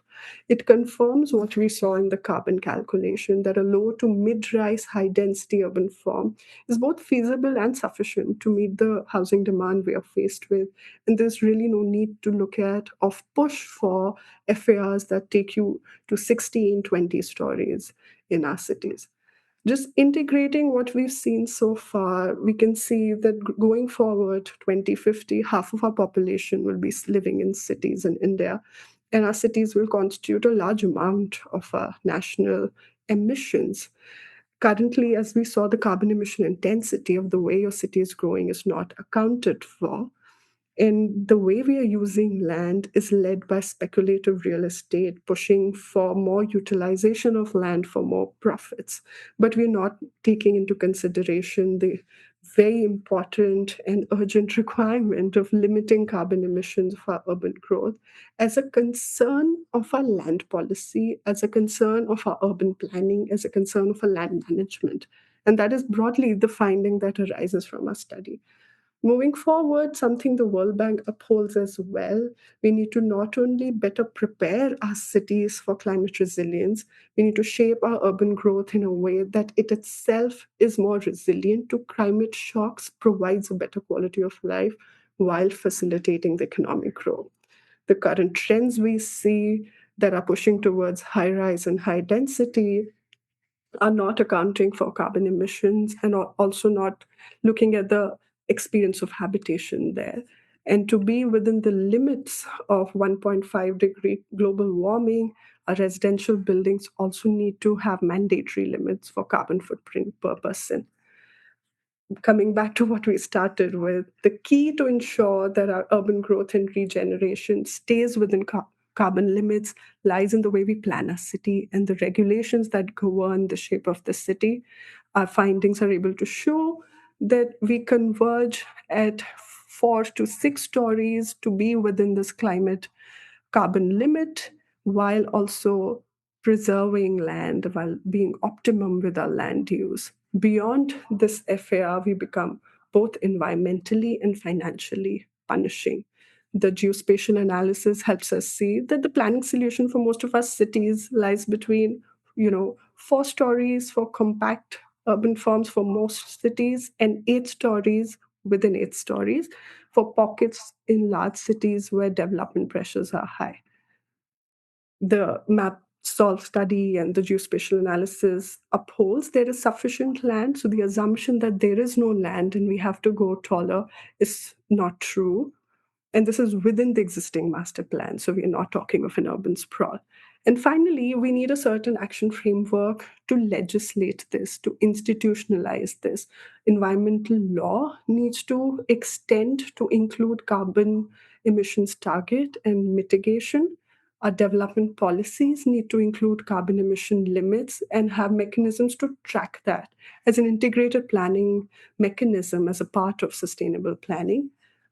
It confirms what we saw in the carbon calculation, that a low to mid-rise high-density urban form is both feasible and sufficient to meet the housing demand we are faced with. And there's really no need to look at or push for FARs that take you to 16, 20 stories in our cities. Just integrating what we've seen so far, we can see that going forward, 2050, half of our population will be living in cities in India, and our cities will constitute a large amount of our national emissions. Currently, as we saw, the carbon emission intensity of the way your city is growing is not accounted for. And the way we are using land is led by speculative real estate, pushing for more utilization of land for more profits. But we're not taking into consideration the very important and urgent requirement of limiting carbon emissions for urban growth as a concern of our land policy, as a concern of our urban planning, as a concern of our land management. And that is broadly the finding that arises from our study. Moving forward, something the World Bank upholds as well, we need to not only better prepare our cities for climate resilience, we need to shape our urban growth in a way that it itself is more resilient to climate shocks, provides a better quality of life while facilitating the economic growth. The current trends we see that are pushing towards high rise and high density are not accounting for carbon emissions and are also not looking at the experience of habitation there. And to be within the limits of 1.5-degree global warming, our residential buildings also need to have mandatory limits for carbon footprint per person. Coming back to what we started with, the key to ensure that our urban growth and regeneration stays within carbon limits lies in the way we plan our city and the regulations that govern the shape of the city. Our findings are able to show that we converge at 4 to 6 stories to be within this climate carbon limit while also preserving land, while being optimum with our land use. Beyond this FAR, we become both environmentally and financially punishing. The geospatial analysis helps us see that the planning solution for most of our cities lies between, 4 stories for compact urban forms for most cities and 8 stories within 8 stories for pockets in large cities where development pressures are high. The map solve study and the geospatial analysis upholds there is sufficient land. So the assumption that there is no land and we have to go taller is not true. And this is within the existing master plan. So we are not talking of an urban sprawl. And finally, we need a certain action framework to legislate this, to institutionalize this. Environmental law needs to extend to include carbon emissions target and mitigation. Our development policies need to include carbon emission limits and have mechanisms to track that as an integrated planning mechanism as a part of sustainable planning.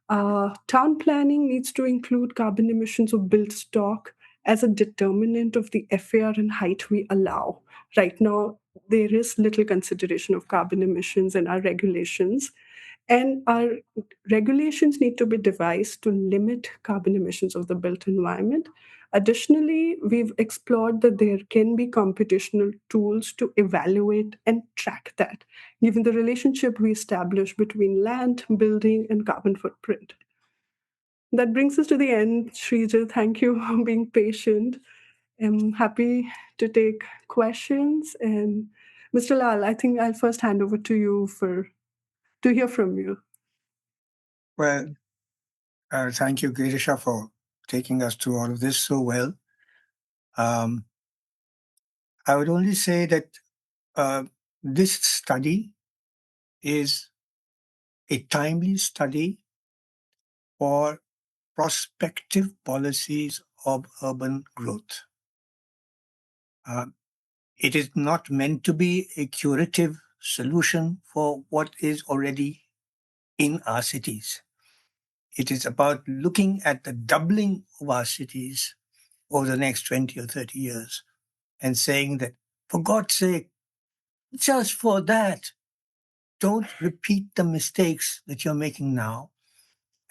Town planning needs to include carbon emissions of built stock as a determinant of the FAR and height we allow. Right now, there is little consideration of carbon emissions in our regulations, and our regulations need to be devised to limit carbon emissions of the built environment. Additionally, we've explored that there can be computational tools to evaluate and track that, given the relationship we establish between land, building, and carbon footprint. That brings us to the end, Sreejith. Thank you for being patient. I'm happy to take questions. And Mr. Lall, I think I'll first hand over to you to hear from you. Well, thank you, Girisha, for taking us through all of this so well. Um, I would only say that this study is a timely study for prospective policies of urban growth. It is not meant to be a curative solution for what is already in our cities. It is about looking at the doubling of our cities over the next 20 or 30 years and saying that, for God's sake, just for that, don't repeat the mistakes that you're making now.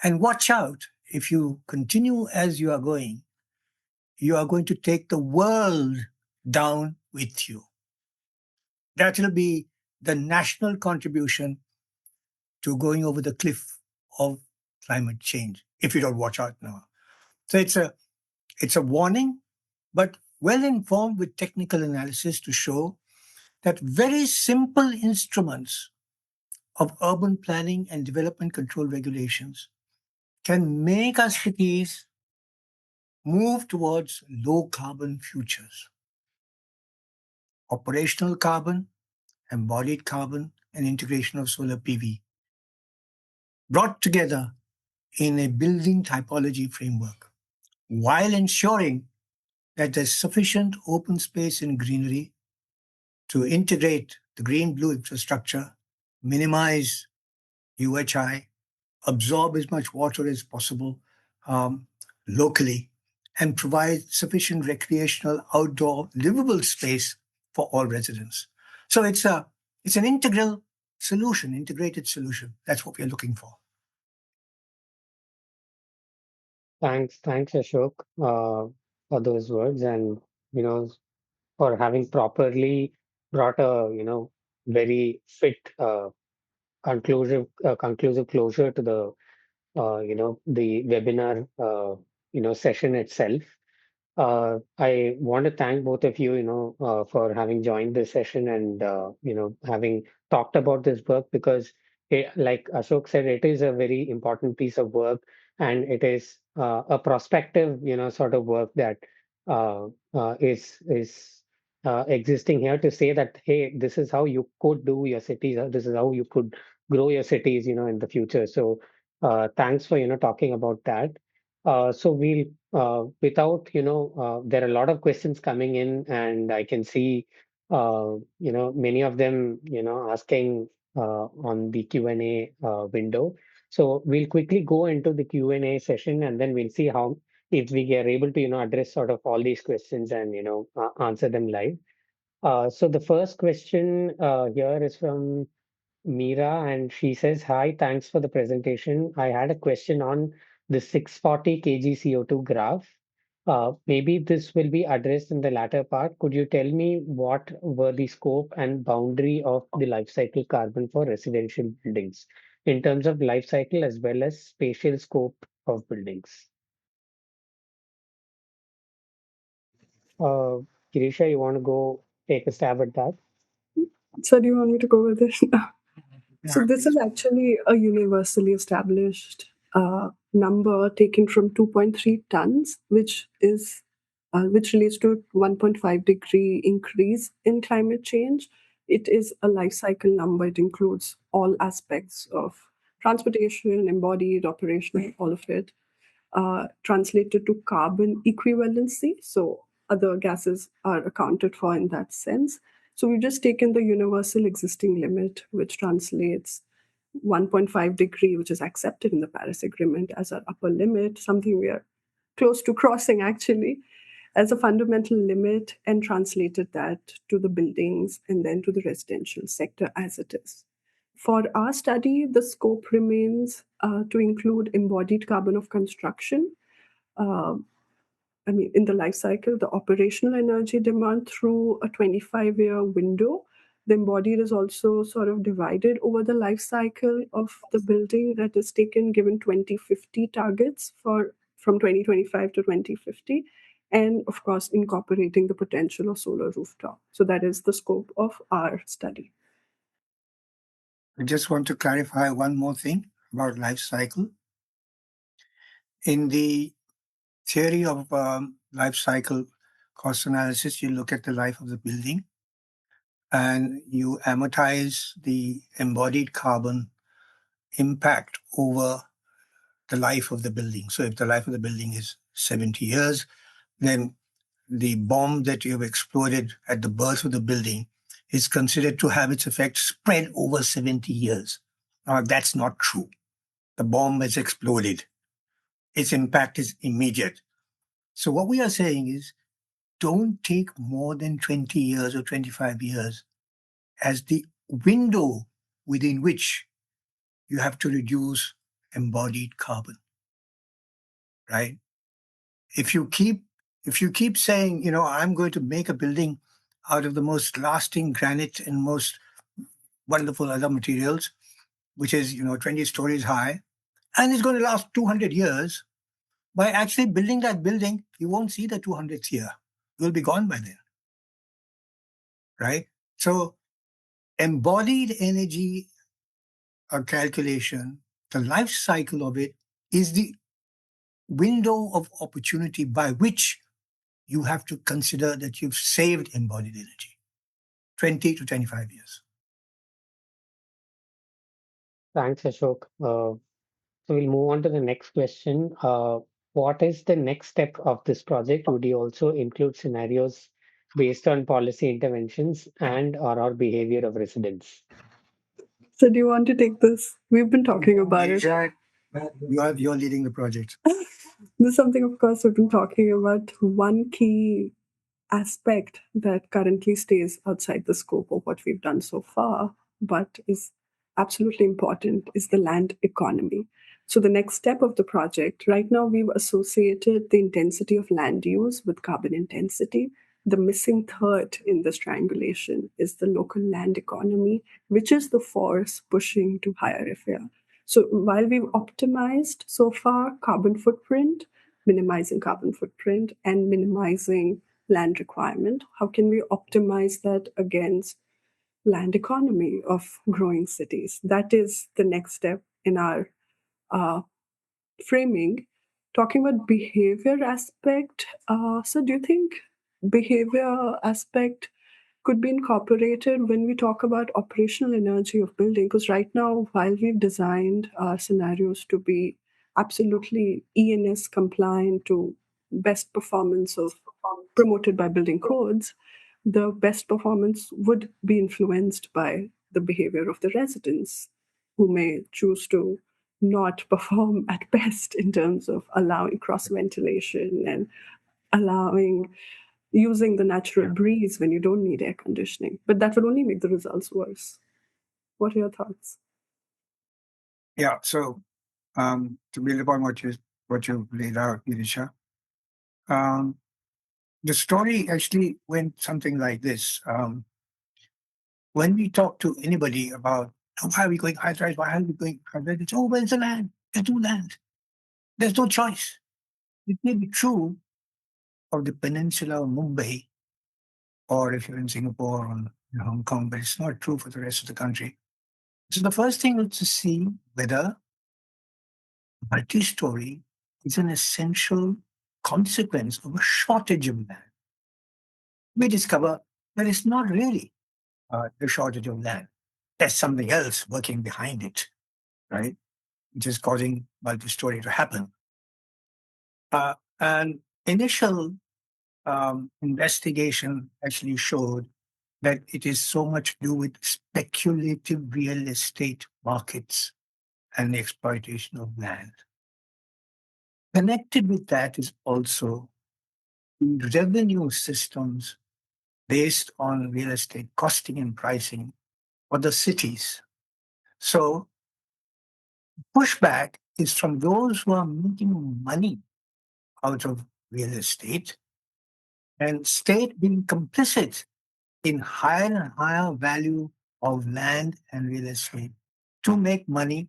And watch out, if you continue as you are going to take the world down with you. That will be the national contribution to going over the cliff of climate change if you don't watch out now. So it's a warning, but well informed with technical analysis to show that very simple instruments of urban planning and development control regulations can make our cities move towards low carbon futures. Operational carbon, embodied carbon, and integration of solar PV brought together in a building typology framework while ensuring that there's sufficient open space and greenery to integrate the green blue infrastructure, minimize UHI, absorb as much water as possible um, locally, and provide sufficient recreational, outdoor, livable space for all residents. So it's an integral solution, integrated solution. That's what we're looking for. Thanks, Ashok, for those words, and you know, for having properly brought a very fit conclusive closure to the the webinar session itself. I want to thank both of you, for having joined this session and having talked about this work because, like Ashok said, it is a very important piece of work, and it is a prospective, sort of work that is existing here to say that, hey, this is how you could do your cities, this is how you could grow your cities, in the future. So, thanks for talking about that. So we'll without there are a lot of questions coming in, and I can see many of them asking on the Q&A window. So we'll quickly go into the Q&A session, and then we'll see how if we are able to address sort of all these questions and answer them live. So the first question here is from Meera, and she says, "Hi, thanks for the presentation. I had a question on the 640 kg CO2 graph. Maybe this will be addressed in the latter part. Could you tell me what were the scope and boundary of the life cycle carbon for residential buildings in terms of life cycle as well as spatial scope of buildings?" Uh, Girisha, you want to go take a stab at that? So, do you want me to go with it? So this is actually a universally established number taken from 2.3 tons, which relates to 1.5-degree increase in climate change. It is a life cycle number. It includes all aspects of transportation, embodied, operational, all of it. Translated to carbon equivalency. So other gases are accounted for in that sense. So we've just taken the universal existing limit, which translates 1.5-degree, which is accepted in the Paris Agreement as our upper limit, something we are close to crossing actually, as a fundamental limit, and translated that to the buildings and then to the residential sector as it is. For our study, the scope remains to include embodied carbon of construction. Uh, in the life cycle, the operational energy demand through a 25-year window. The embodied is also sort of divided over the life cycle of the building that is taken, given 2050 targets for from 2025 to 2050, and of course, incorporating the potential of solar rooftop. So that is the scope of our study. I just want to clarify one more thing about life cycle. In the theory of life cycle cost analysis, you look at the life of the building and you amortize the embodied carbon impact over the life of the building. So if the life of the building is 70 years, then the bomb that you have exploded at the birth of the building is considered to have its effect spread over 70 years. Now, that's not true. The bomb has exploded. Its impact is immediate. So what we are saying is don't take more than 20 years or 25 years as the window within which you have to reduce embodied carbon, right? If you keep saying, I'm going to make a building out of the most lasting granite and most wonderful other materials, which is 20 stories high, and it's going to last 200 years, by actually building that building, you won't see the 200th year. You'll be gone by then, right? So embodied energy calculation, the life cycle of it is the window of opportunity by which you have to consider that you've saved embodied energy, 20 to 25 years. Thanks, Ashok. So we'll move on to the next question. What is the next step of this project? Would you also include scenarios based on policy interventions and or behavior of residents? So, do you want to take this? We've been talking about it. You're leading the project. This is something, of course, we've been talking about. One key aspect that currently stays outside the scope of what we've done so far, but is absolutely important, is the land economy. So, the next step of the project, right now, we've associated the intensity of land use with carbon intensity. The missing third in this triangulation is the local land economy, which is the force pushing to higher FAR. So, while we've optimized so far carbon footprint, minimizing carbon footprint, and minimizing land requirement, how can we optimize that against land economy of growing cities? That is the next step in our uh, framing. Talking about behavior aspect, so do you think behavior aspect could be incorporated when we talk about operational energy of building? Because right now, while we've designed our scenarios to be absolutely ENS compliant to best performance of promoted by building codes, the best performance would be influenced by the behavior of the residents who may choose to not perform at best in terms of allowing cross ventilation and allowing using the natural breeze when you don't need air conditioning. But that would only make the results worse. What are your thoughts? Yeah. So to build upon what you laid out, Girisha, um, the story actually went something like this. When we talk to anybody about, "Oh, why are we going high rise? Why are we going high rise?" It's, "Oh, where's the land? There's no land. There's no choice." It may be true of the peninsula of Mumbai, or if you're in Singapore or in Hong Kong, but it's not true for the rest of the country. So the first thing is to see whether multi-story is an essential consequence of a shortage of land. We discover that it's not really the shortage of land. There's something else working behind it, right? Which is causing multi-story to happen. And initial investigation actually showed that it is so much to do with speculative real estate markets and the exploitation of land. Connected with that is also revenue systems based on real estate costing and pricing for the cities. So pushback is from those who are making money out of real estate and state being complicit in higher and higher value of land and real estate to make money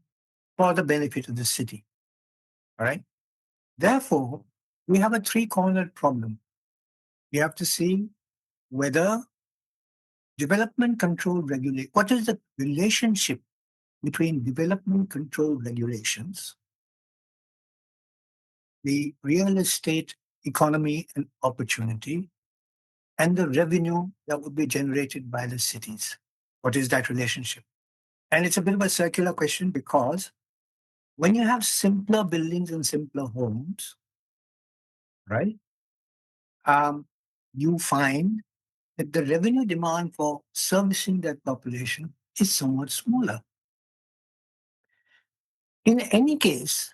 for the benefit of the city. All right. Therefore, we have a three-cornered problem. We have to see whether development control regulate what is the relationship between development control regulations, the real estate economy and opportunity, and the revenue that would be generated by the cities. What is that relationship? And it's a bit of a circular question because when you have simpler buildings and simpler homes, right, um, you find that the revenue demand for servicing that population is somewhat smaller. In any case,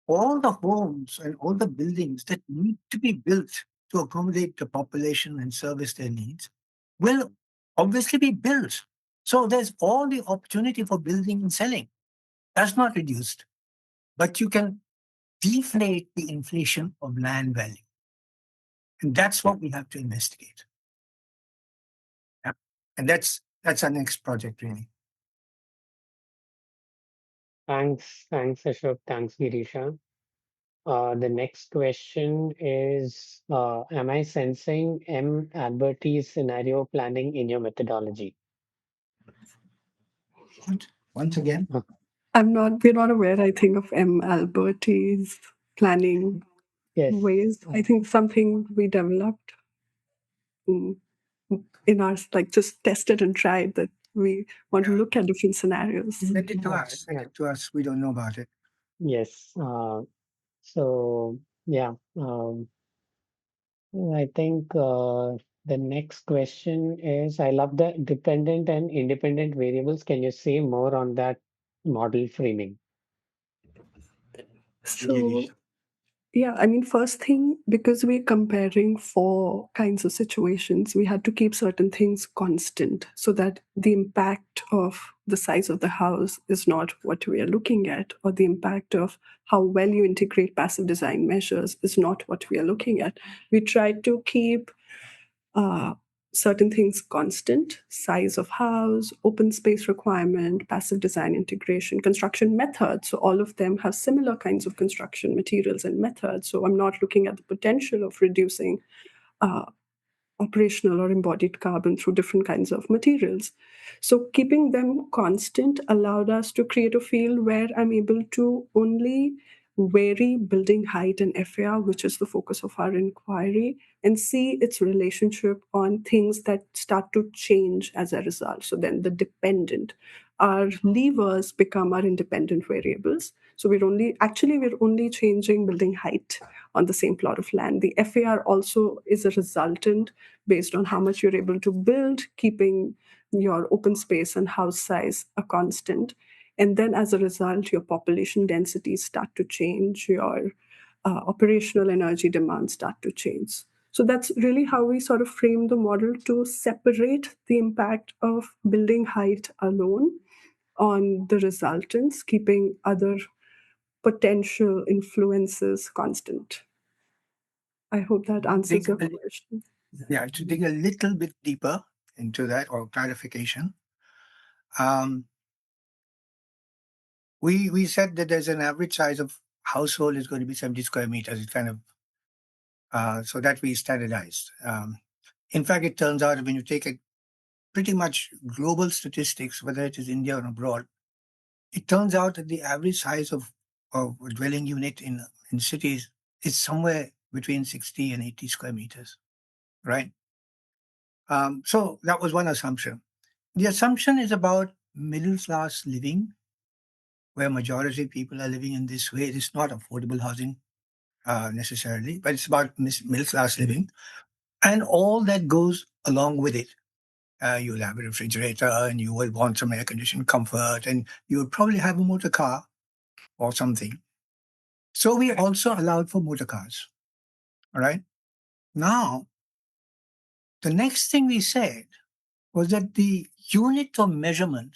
all the homes and all the buildings that need to be built to accommodate the population and service their needs will obviously be built. So there's all the opportunity for building and selling. That's not reduced, but you can deflate the inflation of land value. And that's what we have to investigate. Yeah. And that's our next project, really. Thanks, Ashok. Thanks, Girisha. The next question is, am I sensing M. Alberti's scenario planning in your methodology? Once again, We're not aware, I think, of M. Alberti's planning Yes. ways. I think something we developed in, in our, like, just tested and tried, that we want to look at different scenarios. send it to Yeah, us. Send yeah. it to us. We don't know about it. Yes. So, yeah, I think the next question is, I love the dependent and independent variables. Can you say more on that model framing? So, yeah, I mean, first thing, because we're comparing four kinds of situations, we had to keep certain things constant so that the impact of the size of the house is not what we are looking at, or the impact of how well you integrate passive design measures is not what we are looking at. We tried to keep uh, certain things constant: size of house, open space requirement, passive design integration, construction methods. So all of them have similar kinds of construction materials and methods. So I'm not looking at the potential of reducing uh, operational or embodied carbon through different kinds of materials. So keeping them constant allowed us to create a field where I'm able to only vary building height and FAR, which is the focus of our inquiry, and see its relationship on things that start to change as a result. So then the dependent, our levers become our independent variables. So we're only changing building height on the same plot of land. The FAR also is a resultant based on how much you're able to build, keeping your open space and house size a constant. And then as a result, your population densities start to change, your operational energy demands start to change. So that's really how we sort of frame the model, to separate the impact of building height alone on the resultants, keeping other potential influences constant. I hope that answers your question. Yeah, to dig a little bit deeper into that, or clarification, um, we said that there's an average size of household is going to be 70 square meters. It kind of so that we standardized. In fact, it turns out when you take a pretty much global statistics, whether it is India or abroad, it turns out that the average size of a dwelling unit in cities is somewhere between 60 and 80 square meters, right? So that was one assumption. The assumption is about middle class living, where majority of people are living in this way. It is not affordable housing necessarily, but it's about middle class living and all that goes along with it. You'll have a refrigerator and you will want some air conditioned comfort and you would probably have a motor car or something. So we also allowed for motor cars. All right. Now, the next thing we said was that the unit of measurement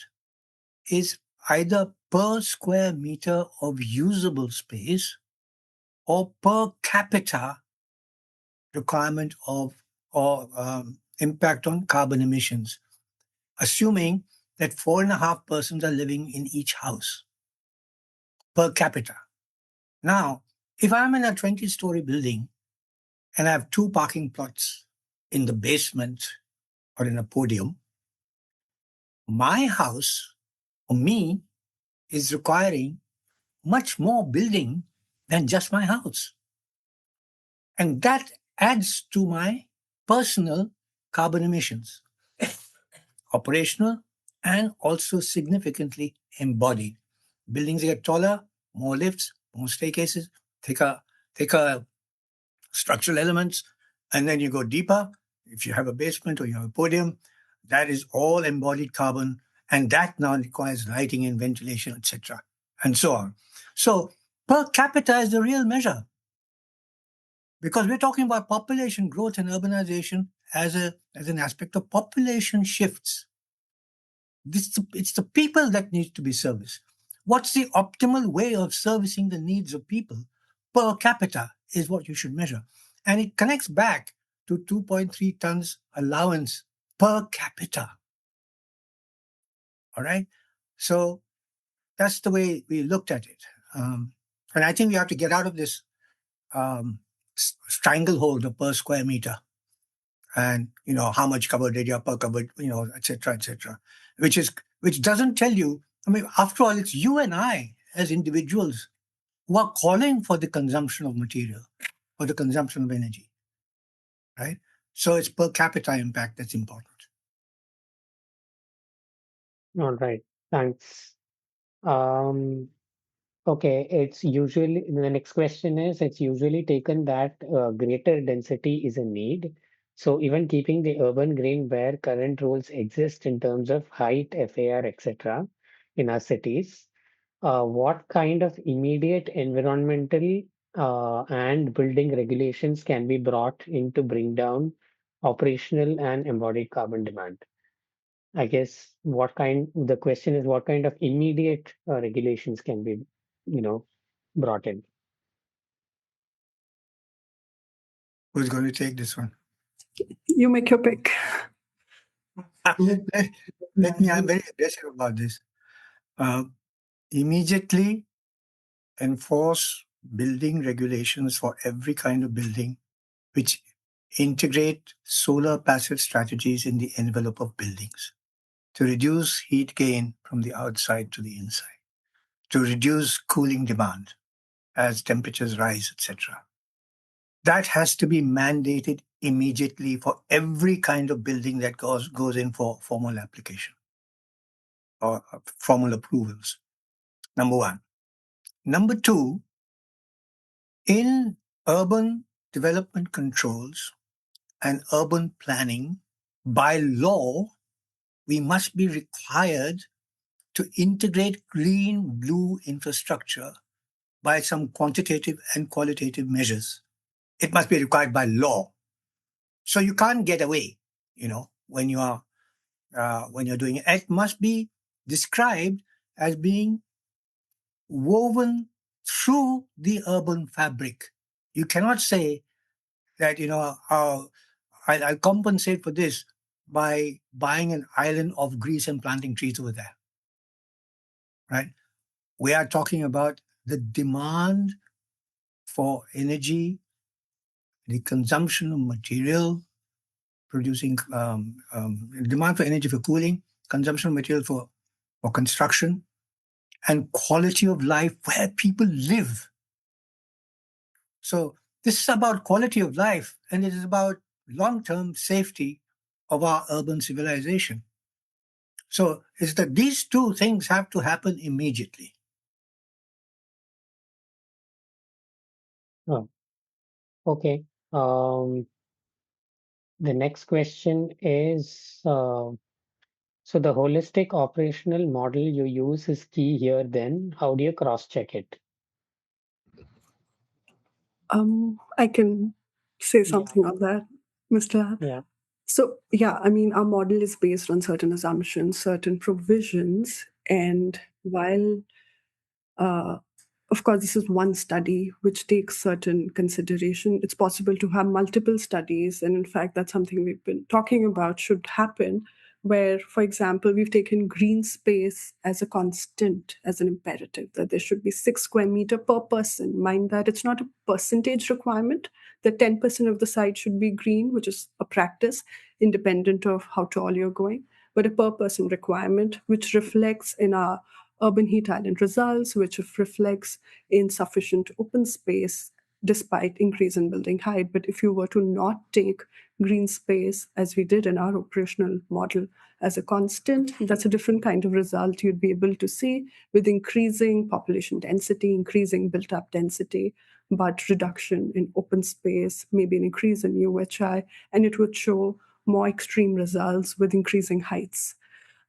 is either per square meter of usable space or per capita requirement of or impact on carbon emissions, assuming that 4.5 persons are living in each house per capita. Now, if I'm in a 20-story building and I have two parking plots in the basement or in a podium, my house or me is requiring much more building than just my house. And that adds to my personal carbon emissions, operational and also significantly embodied. Buildings get taller, more lifts, more staircases, thicker structural elements, and then you go deeper. If you have a basement or you have a podium, that is all embodied carbon, and that now requires lighting and ventilation, etc., and so on. So per capita is the real measure because we're talking about population growth and urbanization as an aspect of population shifts. It's the people that need to be serviced. What's the optimal way of servicing the needs of people per capita is what you should measure. And it connects back to 2.3 tons allowance per capita. All right. So that's the way we looked at it. And I think we have to get out of this stranglehold per square meter, and how much covered area per covered, etc., etc., which doesn't tell you. I mean, after all, it's you and I as individuals who are calling for the consumption of material, for the consumption of energy, right? So it's per capita impact that's important. All right. Thanks. Um, Okay, it's usually the next question is it's usually taken that greater density is a need. So even keeping the urban green where current rules exist in terms of height, FAR, etc. in our cities, what kind of immediate environmental and building regulations can be brought in to bring down operational and embodied carbon demand? I guess the question is what kind of immediate regulations can be, you know, brought in. Who's going to take this one? You make your pick. Let me. I'm very aggressive about this. Uh, Immediately enforce building regulations for every kind of building, which integrate solar passive strategies in the envelope of buildings to reduce heat gain from the outside to the inside, to reduce cooling demand as temperatures rise, etc. That has to be mandated immediately for every kind of building that goes in for formal application or formal approvals. Number one. Number two, in urban development controls and urban planning, by law, we must be required to integrate green blue infrastructure by some quantitative and qualitative measures. It must be required by law. So you can't get away, when you're doing it. It must be described as being woven through the urban fabric. You cannot say that, I'll compensate for this by buying an island of Greece and planting trees over there, right? We are talking about the demand for energy, the consumption of material, producing demand for energy for cooling, consumption of material for construction, and quality of life where people live. So this is about quality of life, and it is about long-term safety of our urban civilization. So it's that these two things have to happen immediately. Oh, okay. Um, the next question is so the holistic operational model you use is key here then. How do you cross-check it? I can say Yeah, something on that, Mr. Lal. yeah. So, yeah, I mean, our model is based on certain assumptions, certain provisions. And while uh, of course, this is one study which takes certain consideration. It's possible to have multiple studies. And in fact, that's something we've been talking about should happen, where, for example, we've taken green space as a constant, as an imperative, that there should be 6 square meter per person. Mind that it's not a percentage requirement, that 10% of the site should be green, which is a practice independent of how tall you're going, but a per person requirement, which reflects in our urban heat island results, which reflects in sufficient open space despite increase in building height. But if you were to not take green space, as we did in our operational model, as a constant, that's a different kind of result you'd be able to see with increasing population density, increasing built up density, but reduction in open space, maybe an increase in UHI, and it would show more extreme results with increasing heights.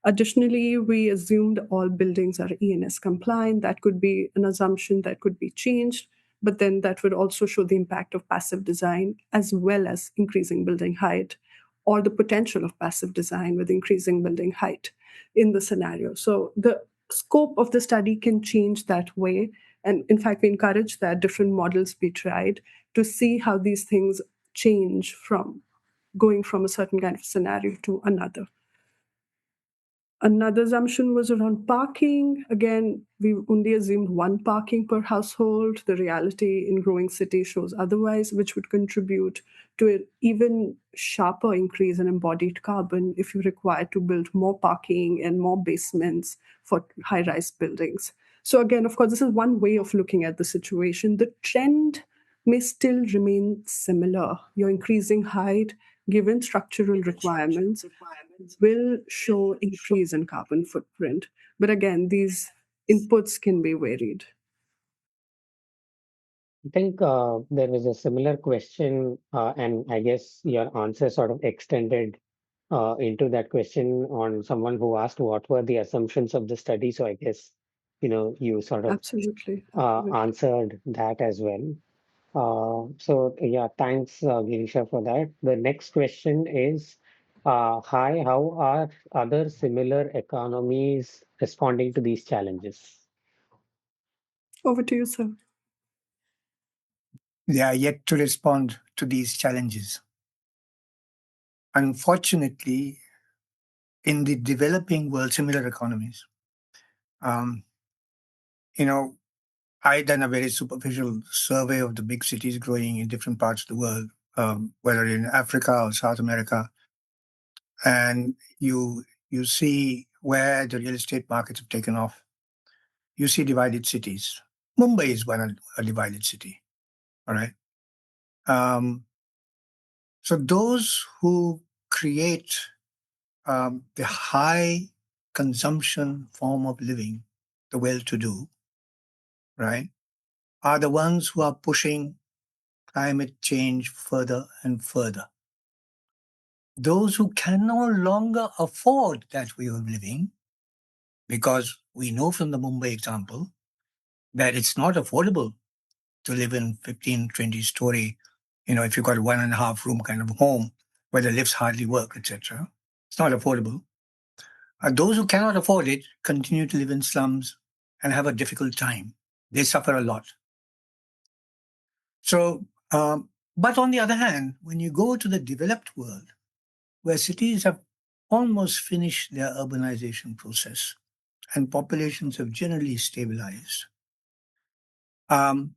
Additionally, we assumed all buildings are ENS compliant. That could be an assumption that could be changed, but then that would also show the impact of passive design as well as increasing building height or the potential of passive design with increasing building height in the scenario. So the scope of the study can change that way. And in fact, we encourage that different models be tried to see how these things change from going from a certain kind of scenario to another. Another assumption was around parking. Again, we only assumed one parking per household. The reality in growing cities shows otherwise, which would contribute to an even sharper increase in embodied carbon if you require to build more parking and more basements for high rise buildings. So, again, of course, this is one way of looking at the situation. The trend may still remain similar. Your increasing height, given structural requirements, will show increase in carbon footprint. But again, these inputs can be varied. I think there was a similar question, and I guess your answer sort of extended into that question on someone who asked what were the assumptions of the study. So I guess, you sort of Absolutely. Absolutely. answered that as well. So yeah, thanks, Girisha, for that. The next question is, hi, how are other similar economies responding to these challenges? Over to you, sir. They are yet to respond to these challenges. Unfortunately, in the developing world, similar economies, um, you know, I done a very superficial survey of the big cities growing in different parts of the world, whether in Africa or South America, and you see where the real estate markets have taken off. You see divided cities. Mumbai is a divided city. All right. Um, so those who create the high consumption form of living, the well-to-do, right, are the ones who are pushing climate change further and further. Those who can no longer afford that way of living, because we know from the Mumbai example that it's not affordable to live in 15, 20 story, if you've got a 1.5 room kind of home where the lifts hardly work, etc. It's not affordable. Those who cannot afford it continue to live in slums and have a difficult time. They suffer a lot. So, but on the other hand, when you go to the developed world, where cities have almost finished their urbanization process and populations have generally stabilized, um,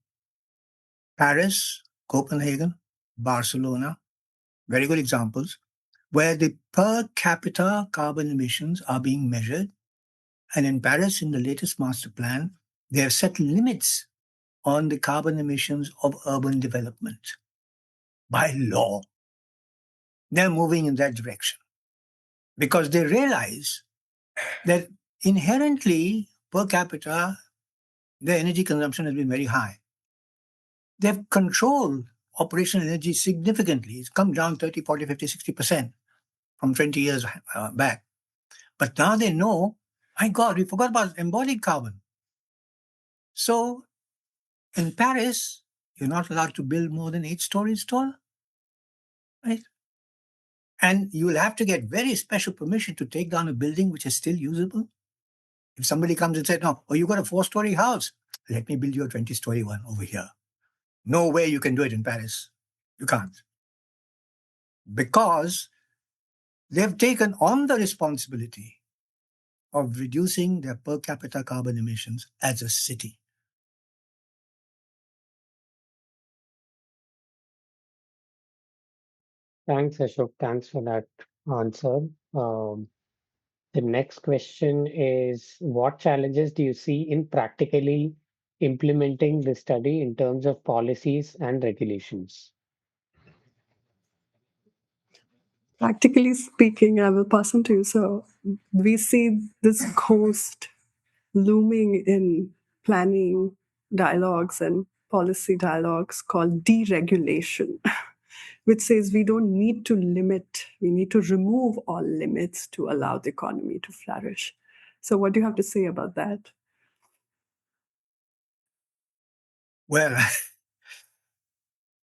Paris, Copenhagen, Barcelona, very good examples, where the per capita carbon emissions are being measured. And in Paris, in the latest master plan, they have set limits on the carbon emissions of urban development by law. They're moving in that direction because they realize that inherently per capita, their energy consumption has been very high. They've controlled operational energy significantly. It's come down 30, 40, 50, 60% from 20 years back. But now they know, my God, we forgot about embodied carbon. So in Paris, you're not allowed to build more than 8 stories tall, right? And you will have to get very special permission to take down a building which is still usable. If somebody comes and says, no, oh, you got a 4-story house, let me build you a 20-story one over here. No way you can do it in Paris. You can't. Because they've taken on the responsibility of reducing their per capita carbon emissions as a city. Thanks, Ashok. Thanks for that answer. Um, the next question is, what challenges do you see in practically implementing the study in terms of policies and regulations? Practically speaking, I will pass on to you. So we see this ghost looming in planning dialogues and policy dialogues called deregulation, which says we don't need to limit, we need to remove all limits to allow the economy to flourish. So, what do you have to say about that? Well,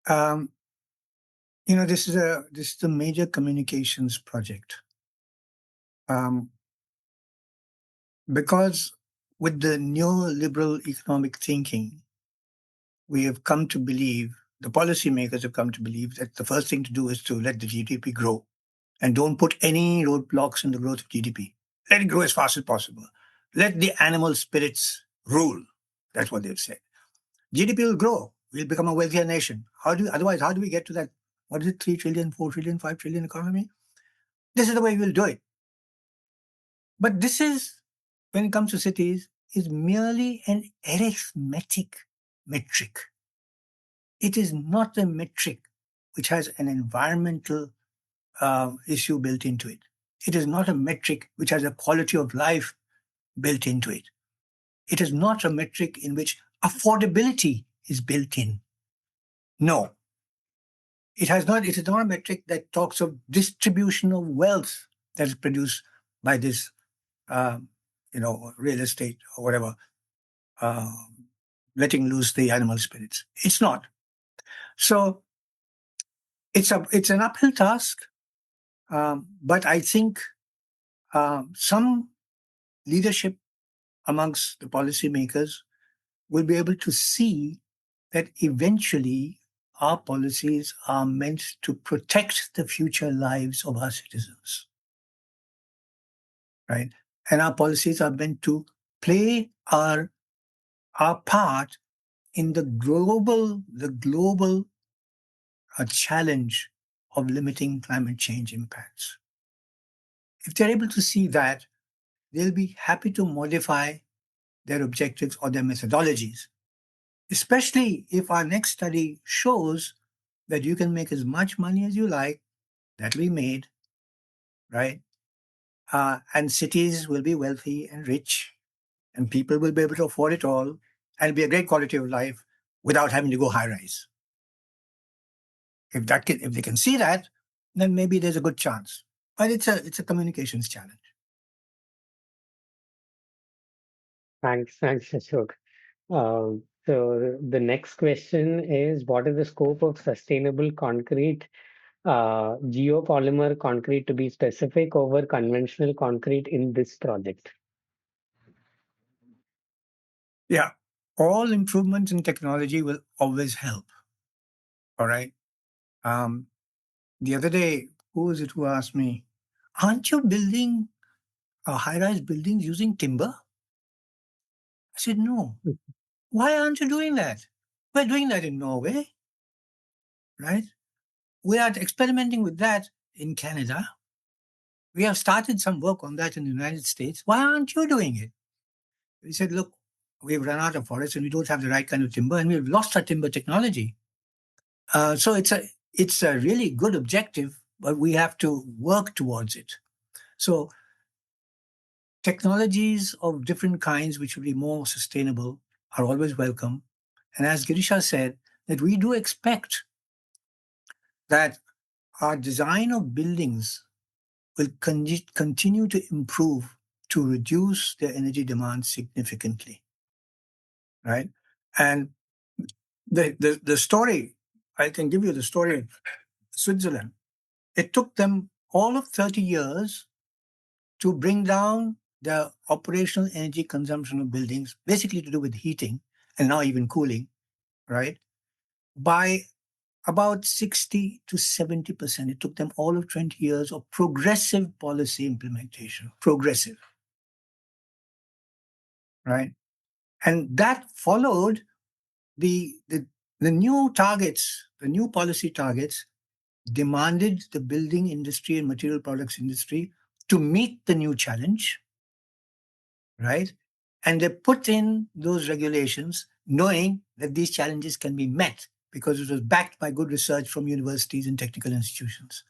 um, this is a major communications project. Because with the neoliberal economic thinking, we have come to believe, the policymakers have come to believe that the first thing to do is to let the GDP grow and don't put any roadblocks in the growth of GDP. Let it grow as fast as possible. Let the animal spirits rule. That's what they've said. GDP will grow. We'll become a wealthier nation. Otherwise, how do we get to that? What is it, 3 trillion, 4 trillion, 5 trillion economy? This is the way we'll do it. But this is, when it comes to cities, is merely an arithmetic metric. It is not a metric which has an environmental issue built into it. It is not a metric which has a quality of life built into it. It is not a metric in which affordability is built in. No, it has not. It is not a metric that talks of distribution of wealth that is produced by this, um, real estate or whatever, uh, letting loose the animal spirits. It's not. So it's an uphill task, but I think some leadership amongst the policymakers will be able to see that eventually our policies are meant to protect the future lives of our citizens, right? And our policies are meant to play our part in the global challenge of limiting climate change impacts. If they're able to see that, they'll be happy to modify their objectives or their methodologies, especially if our next study shows that you can make as much money as you like, that'll be made, right? And cities will be wealthy and rich, and people will be able to afford it all, and it'll be a great quality of life without having to go high rise. If they can see that, then maybe there's a good chance. But it's a communications challenge. Thanks, Ashok. So the next question is, what is the scope of sustainable concrete, geopolymer concrete to be specific over conventional concrete in this project? Yeah, all improvements in technology will always help. All right. Um, the other day, who was it who asked me, "Aren't you building high-rise buildings using timber?" I said, "No. Why aren't you doing that? We're doing that in Norway, right? We are experimenting with that in Canada. We have started some work on that in the United States. Why aren't you doing it?" We said, "Look, we've run out of forest and we don't have the right kind of timber, and we've lost our timber technology. So it's a really good objective, but we have to work towards it." So technologies of different kinds, which will be more sustainable, are always welcome. And as Girisha said, that we do expect that our design of buildings will continue to improve to reduce their energy demand significantly, right? And the story, I can give you the story of Switzerland. It took them all of 30 years to bring down the operational energy consumption of buildings, basically to do with heating and now even cooling, right? By about 60 to 70%. It took them all of 20 years of progressive policy implementation, progressive, right? And that followed the, the, the new targets, the new policy targets demanded the building industry and material products industry to meet the new challenge, right? And they put in those regulations knowing that these challenges can be met because it was backed by good research from universities and technical institutions.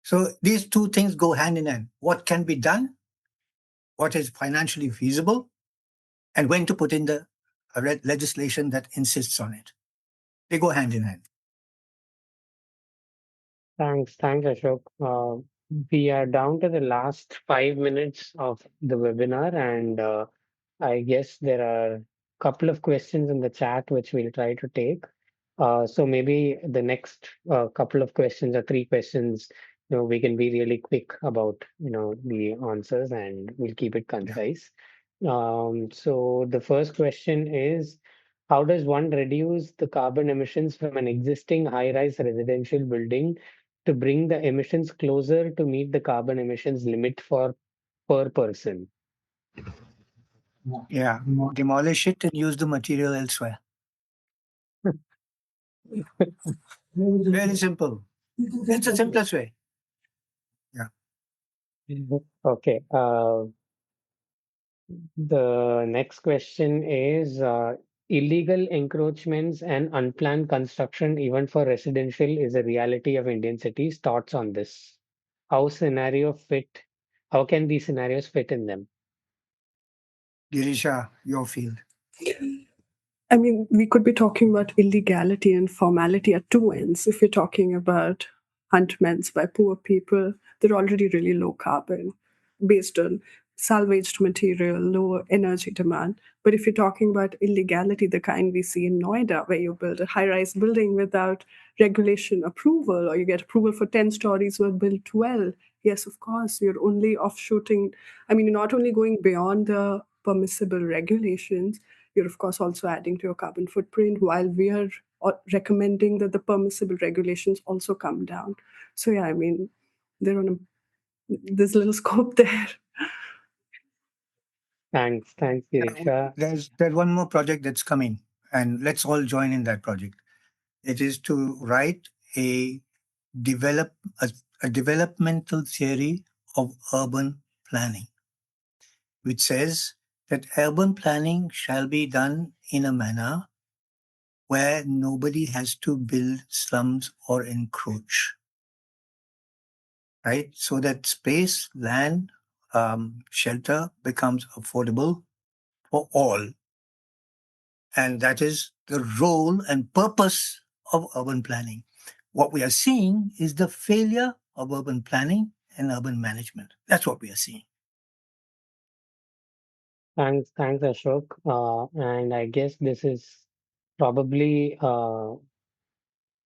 So these two things go hand in hand. What can be done, what is financially feasible, and when to put in the legislation that insists on it. They go hand in hand. Thanks, Ashok. We are down to the last 5 minutes of the webinar, and I guess there are a couple of questions in the chat which we'll try to take. So maybe the next couple of questions or three questions, we can be really quick about, the answers, and we'll keep it Yeah. concise. So the first question is, how does one reduce the carbon emissions from an existing high-rise residential building to bring the emissions closer to meet the carbon emissions limit for per person. Yeah, demolish it and use the material elsewhere. Very simple. It's the simplest way. Yeah. Okay. The next question is illegal encroachments and unplanned construction, even for residential, is a reality of Indian cities. Thoughts on this? How scenario fit? How can these scenarios fit in them? Girisha, your field. I mean, we could be talking about illegality and formality at two ends. If you're talking about huntments by poor people, they're already really low carbon based on salvaged material, lower energy demand. But if you're talking about illegality, the kind we see in Noida, where you build a high rise building without regulation approval, or you get approval for 10 stories but build 12, yes, of course, you're only offshooting. I mean, you're not only going beyond the permissible regulations, you're of course also adding to your carbon footprint, while we are recommending that the permissible regulations also come down. So yeah, I mean, there's a little scope there. Thanks, Girisha. There's one more project that's coming, and let's all join in that project. It is to write a develop a developmental theory of urban planning, which says that urban planning shall be done in a manner where nobody has to build slums or encroach, right? So that space, land, shelter becomes affordable for all. And that is the role and purpose of urban planning. What we are seeing is the failure of urban planning and urban management. That's what we are seeing. Thanks, Ashok. And I guess this is probably no,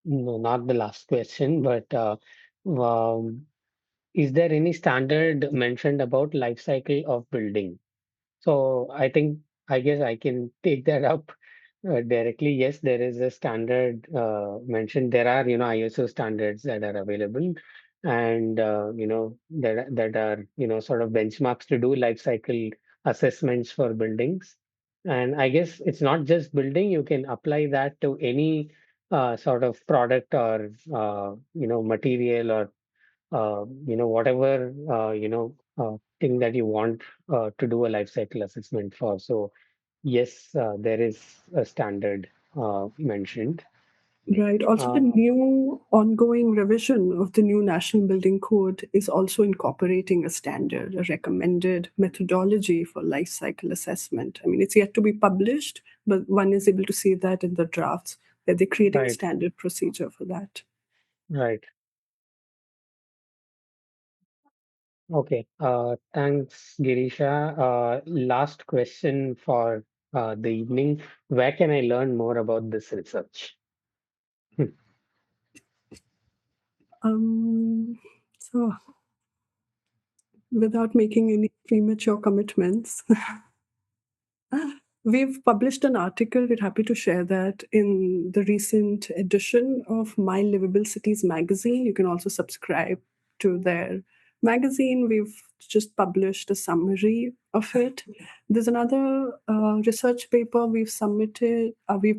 not the last question, but um, is there any standard mentioned about life cycle of building? So I guess I can take that up directly. Yes, there is a standard mentioned. There are, ISO standards that are available, and that are, sort of benchmarks to do life cycle assessments for buildings. And I guess it's not just building. You can apply that to any sort of product or material or whatever thing that you want to do a life cycle assessment for. So yes, there is a standard mentioned. Right. Also, the Uh, new ongoing revision of the new National Building Code is also incorporating a standard, a recommended methodology for life cycle assessment. I mean, it's yet to be published, but one is able to see that in the drafts, where they're creating a right, standard procedure for that. right. Okay. Thanks, Girisha. Last question for the evening. Where can I learn more about this research? Um, so, without making any premature commitments, we've published an article. We're happy to share that in the recent edition of My Livable Cities magazine. You can also subscribe to their magazine. We've just published a summary of it. There's another research paper we've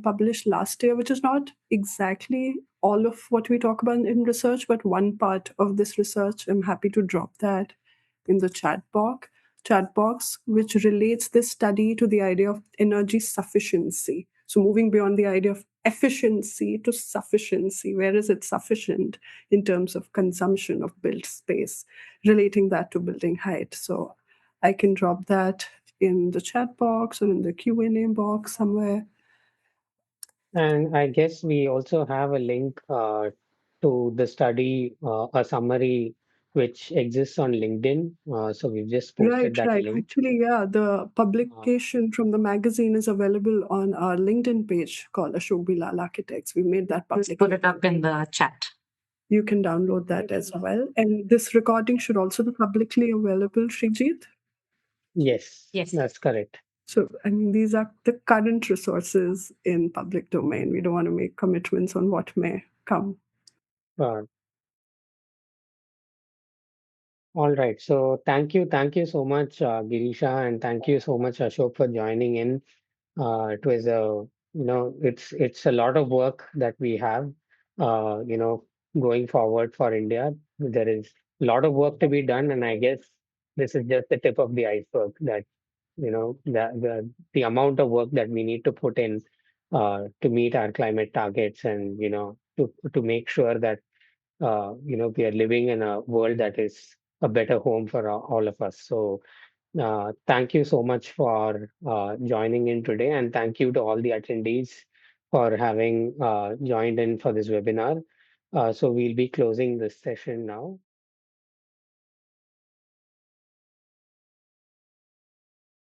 published last year, which is not exactly all of what we talk about in research, but one part of this research. I'm happy to drop that in the chat box, which relates this study to the idea of energy sufficiency. So, moving beyond the idea of efficiency to sufficiency, where is it sufficient in terms of consumption of built space, relating that to building height. So, I can drop that in the chat box or in the Q&A box somewhere. And I guess we also have a link to the study, a summary which exists on LinkedIn. So we've just Right, posted that right. link. Actually, yeah, the Uh, publication from the magazine is available on our LinkedIn page called Ashok Lall Architects. We made that public. Put it up in the chat. You can download that as well. And this recording should also be publicly available, Srijit. yes, Yes. that's correct. So, I mean, these are the current resources in public domain. We don't want to make commitments on what may come. Uh, All right. So thank you so much, Girisha, and thank you so much, Ashok, for joining in. It was it's a lot of work that we have, going forward for India. There is a lot of work to be done, and I guess this is just the tip of the iceberg. That the amount of work that we need to put in to meet our climate targets, and to make sure that we are living in a world that is a better home for all of us. So thank you so much for joining in today, and thank you to all the attendees for having joined in for this webinar. So we'll be closing this session now.